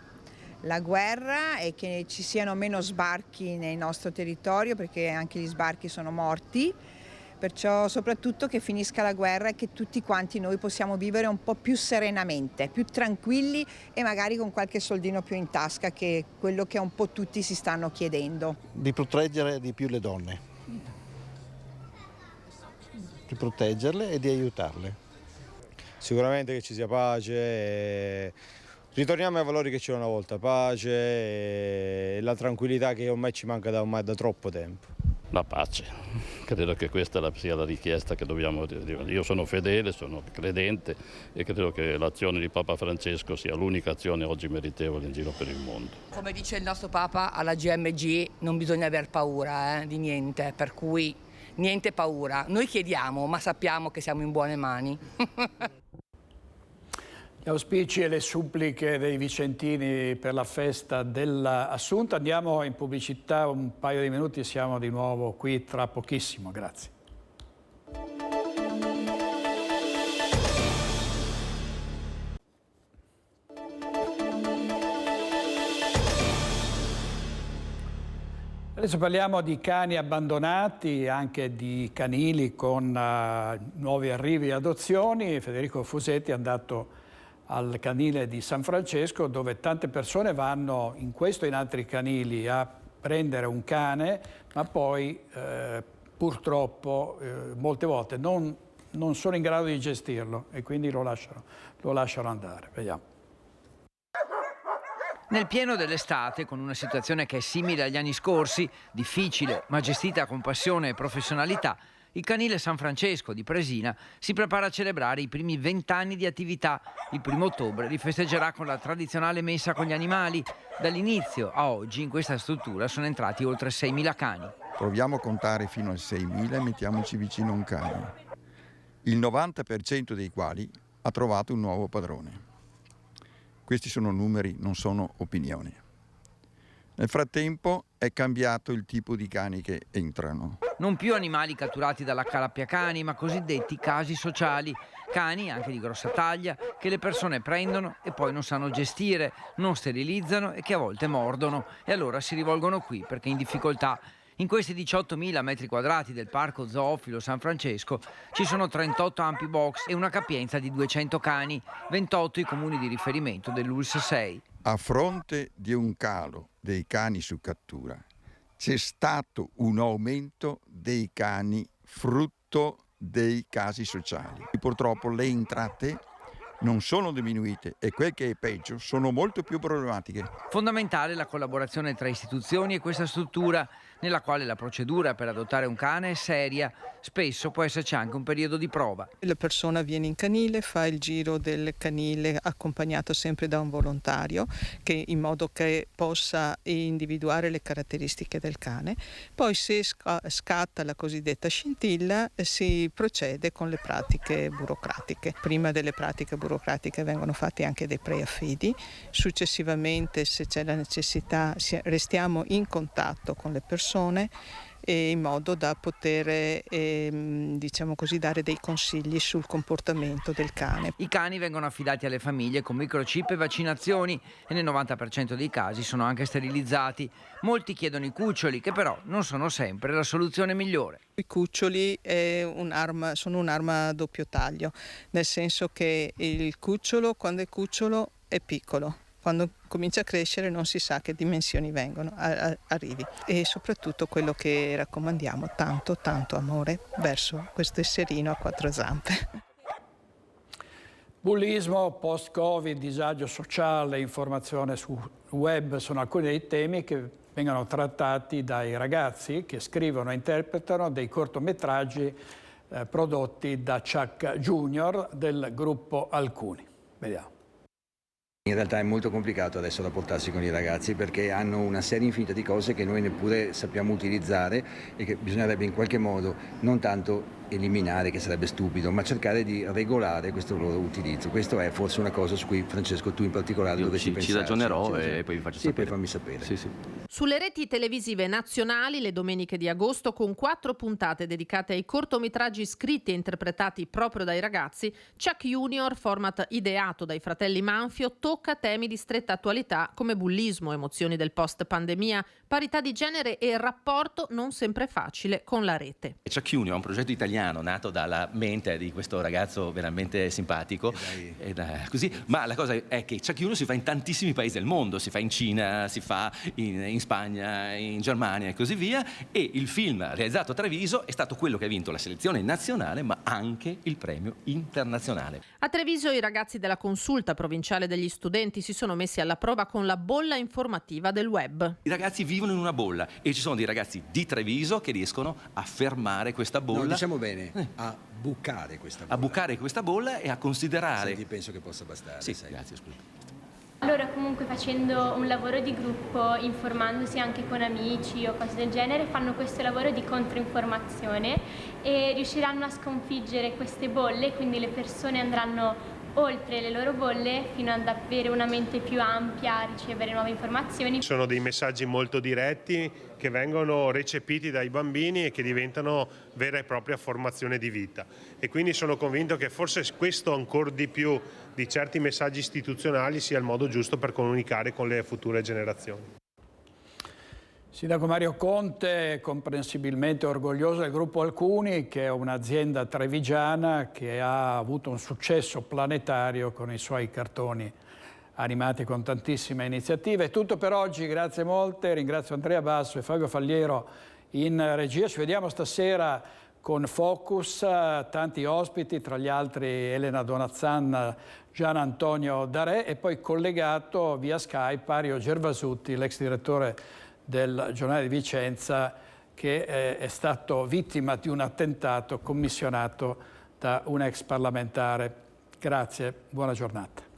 e che ci siano meno sbarchi nel nostro territorio, perché anche gli sbarchi sono morti, perciò soprattutto che finisca la guerra e che tutti quanti noi possiamo vivere un po' più serenamente, più tranquilli e magari con qualche soldino più in tasca, che è quello che un po' tutti si stanno chiedendo. Di proteggere di più le donne, di proteggerle e di aiutarle. Sicuramente che ci sia pace, Ritorniamo ai valori che c'era una volta, pace e la tranquillità che ormai ci manca ormai da troppo tempo. La pace, credo che questa sia la richiesta che dobbiamo dire. Io sono fedele, sono credente e credo che l'azione di Papa Francesco sia l'unica azione oggi meritevole in giro per il mondo. Come dice il nostro Papa, alla GMG non bisogna aver paura di niente, per cui niente paura. Noi chiediamo, ma sappiamo che siamo in buone mani. Gli auspici e le suppliche dei vicentini per la festa dell'Assunta. Andiamo in pubblicità un paio di minuti e siamo di nuovo qui tra pochissimo. Grazie. Adesso parliamo di cani abbandonati, anche di canili con nuovi arrivi e adozioni. Federico Fusetti è andato al canile di San Francesco, dove tante persone vanno in questo e in altri canili a prendere un cane, ma poi purtroppo molte volte non sono in grado di gestirlo e quindi lo lasciano andare. Vediamo. Nel pieno dell'estate, con una situazione che è simile agli anni scorsi, difficile ma gestita con passione e professionalità, il canile San Francesco di Presina si prepara a celebrare i primi 20 anni di attività. Il 1° ottobre li festeggerà con la tradizionale messa con gli animali. Dall'inizio a oggi in questa struttura sono entrati oltre 6.000 cani. Proviamo a contare fino a 6.000 e mettiamoci vicino a un cane. Il 90% dei quali ha trovato un nuovo padrone. Questi sono numeri, non sono opinioni. Nel frattempo è cambiato il tipo di cani che entrano. Non più animali catturati dalla Calappiacani, ma cosiddetti casi sociali. Cani, anche di grossa taglia, che le persone prendono e poi non sanno gestire, non sterilizzano e che a volte mordono. E allora si rivolgono qui perché in difficoltà. In questi 18.000 metri quadrati del Parco Zoofilo San Francesco ci sono 38 ampi box e una capienza di 200 cani, 28 i comuni di riferimento dell'ULSS 6. A fronte di un calo dei cani su cattura, c'è stato un aumento dei cani frutto dei casi sociali. Purtroppo le entrate non sono diminuite e quel che è peggio sono molto più problematiche. Fondamentale la collaborazione tra istituzioni e questa struttura, nella quale la procedura per adottare un cane è seria. Spesso può esserci anche un periodo di prova. La persona viene in canile, fa il giro del canile accompagnato sempre da un volontario che in modo che possa individuare le caratteristiche del cane. Poi se scatta la cosiddetta scintilla si procede con le pratiche burocratiche. Prima delle pratiche burocratiche vengono fatti anche dei preaffidi. Successivamente, se c'è la necessità, restiamo in contatto con le persone e in modo da poter diciamo così, dare dei consigli sul comportamento del cane. I cani vengono affidati alle famiglie con microchip e vaccinazioni e nel 90% dei casi sono anche sterilizzati. Molti chiedono i cuccioli, che però non sono sempre la soluzione migliore. I cuccioli sono un'arma a doppio taglio, nel senso che il cucciolo, quando è cucciolo, è piccolo. Quando comincia a crescere non si sa che dimensioni arrivi. E soprattutto quello che raccomandiamo, tanto amore verso questo esserino a 4 zampe. Bullismo, post-Covid, disagio sociale, informazione sul web sono alcuni dei temi che vengono trattati dai ragazzi che scrivono e interpretano dei cortometraggi prodotti da Chuck Junior del gruppo Alcuni. Vediamo. In realtà è molto complicato adesso rapportarsi con i ragazzi perché hanno una serie infinita di cose che noi neppure sappiamo utilizzare e che bisognerebbe in qualche modo non tanto eliminare, che sarebbe stupido, ma cercare di regolare questo loro utilizzo. Questo è forse una cosa su cui, Francesco, tu in particolare dovresti pensare. Ci ragionerò e poi vi faccio sapere. Poi fammi sapere. Sì. Sulle reti televisive nazionali le domeniche di agosto, con 4 puntate dedicate ai cortometraggi scritti e interpretati proprio dai ragazzi, Chuck Junior, format ideato dai fratelli Manfio, tocca temi di stretta attualità come bullismo, emozioni del post-pandemia, parità di genere e rapporto non sempre facile con la rete. Chuck Junior è un progetto italiano italiano nato dalla mente di questo ragazzo veramente simpatico, così. Ma la cosa è che Chuck Juno si fa in tantissimi paesi del mondo, si fa in Cina, si fa in Spagna, in Germania e così via, e il film realizzato a Treviso è stato quello che ha vinto la selezione nazionale ma anche il premio internazionale. A Treviso i ragazzi della Consulta Provinciale degli Studenti si sono messi alla prova con la bolla informativa del web. I ragazzi vivono in una bolla e ci sono dei ragazzi di Treviso che riescono a fermare questa bolla. No, diciamo bene, a bucare questa bolla. A bucare questa bolla e a considerare... Senti, penso che possa bastare. Sì, grazie, scusa. Loro comunque facendo un lavoro di gruppo, informandosi anche con amici o cose del genere, fanno questo lavoro di controinformazione e riusciranno a sconfiggere queste bolle, quindi le persone andranno oltre le loro bolle fino ad avere una mente più ampia, a ricevere nuove informazioni. Sono dei messaggi molto diretti che vengono recepiti dai bambini e che diventano vera e propria formazione di vita. E quindi sono convinto che forse questo ancora di più di certi messaggi istituzionali sia il modo giusto per comunicare con le future generazioni. Sindaco Mario Conte è comprensibilmente orgoglioso del gruppo Alcuni, che è un'azienda trevigiana che ha avuto un successo planetario con i suoi cartoni animati con tantissime iniziative. È tutto per oggi, grazie molte, ringrazio Andrea Basso e Fabio Falliero in regia. Ci vediamo stasera con Focus, tanti ospiti, tra gli altri Elena Donazzan, Gian Antonio Darè e poi collegato via Skype Mario Gervasutti, l'ex direttore del Giornale di Vicenza, che è stato vittima di un attentato commissionato da un ex parlamentare. Grazie, buona giornata.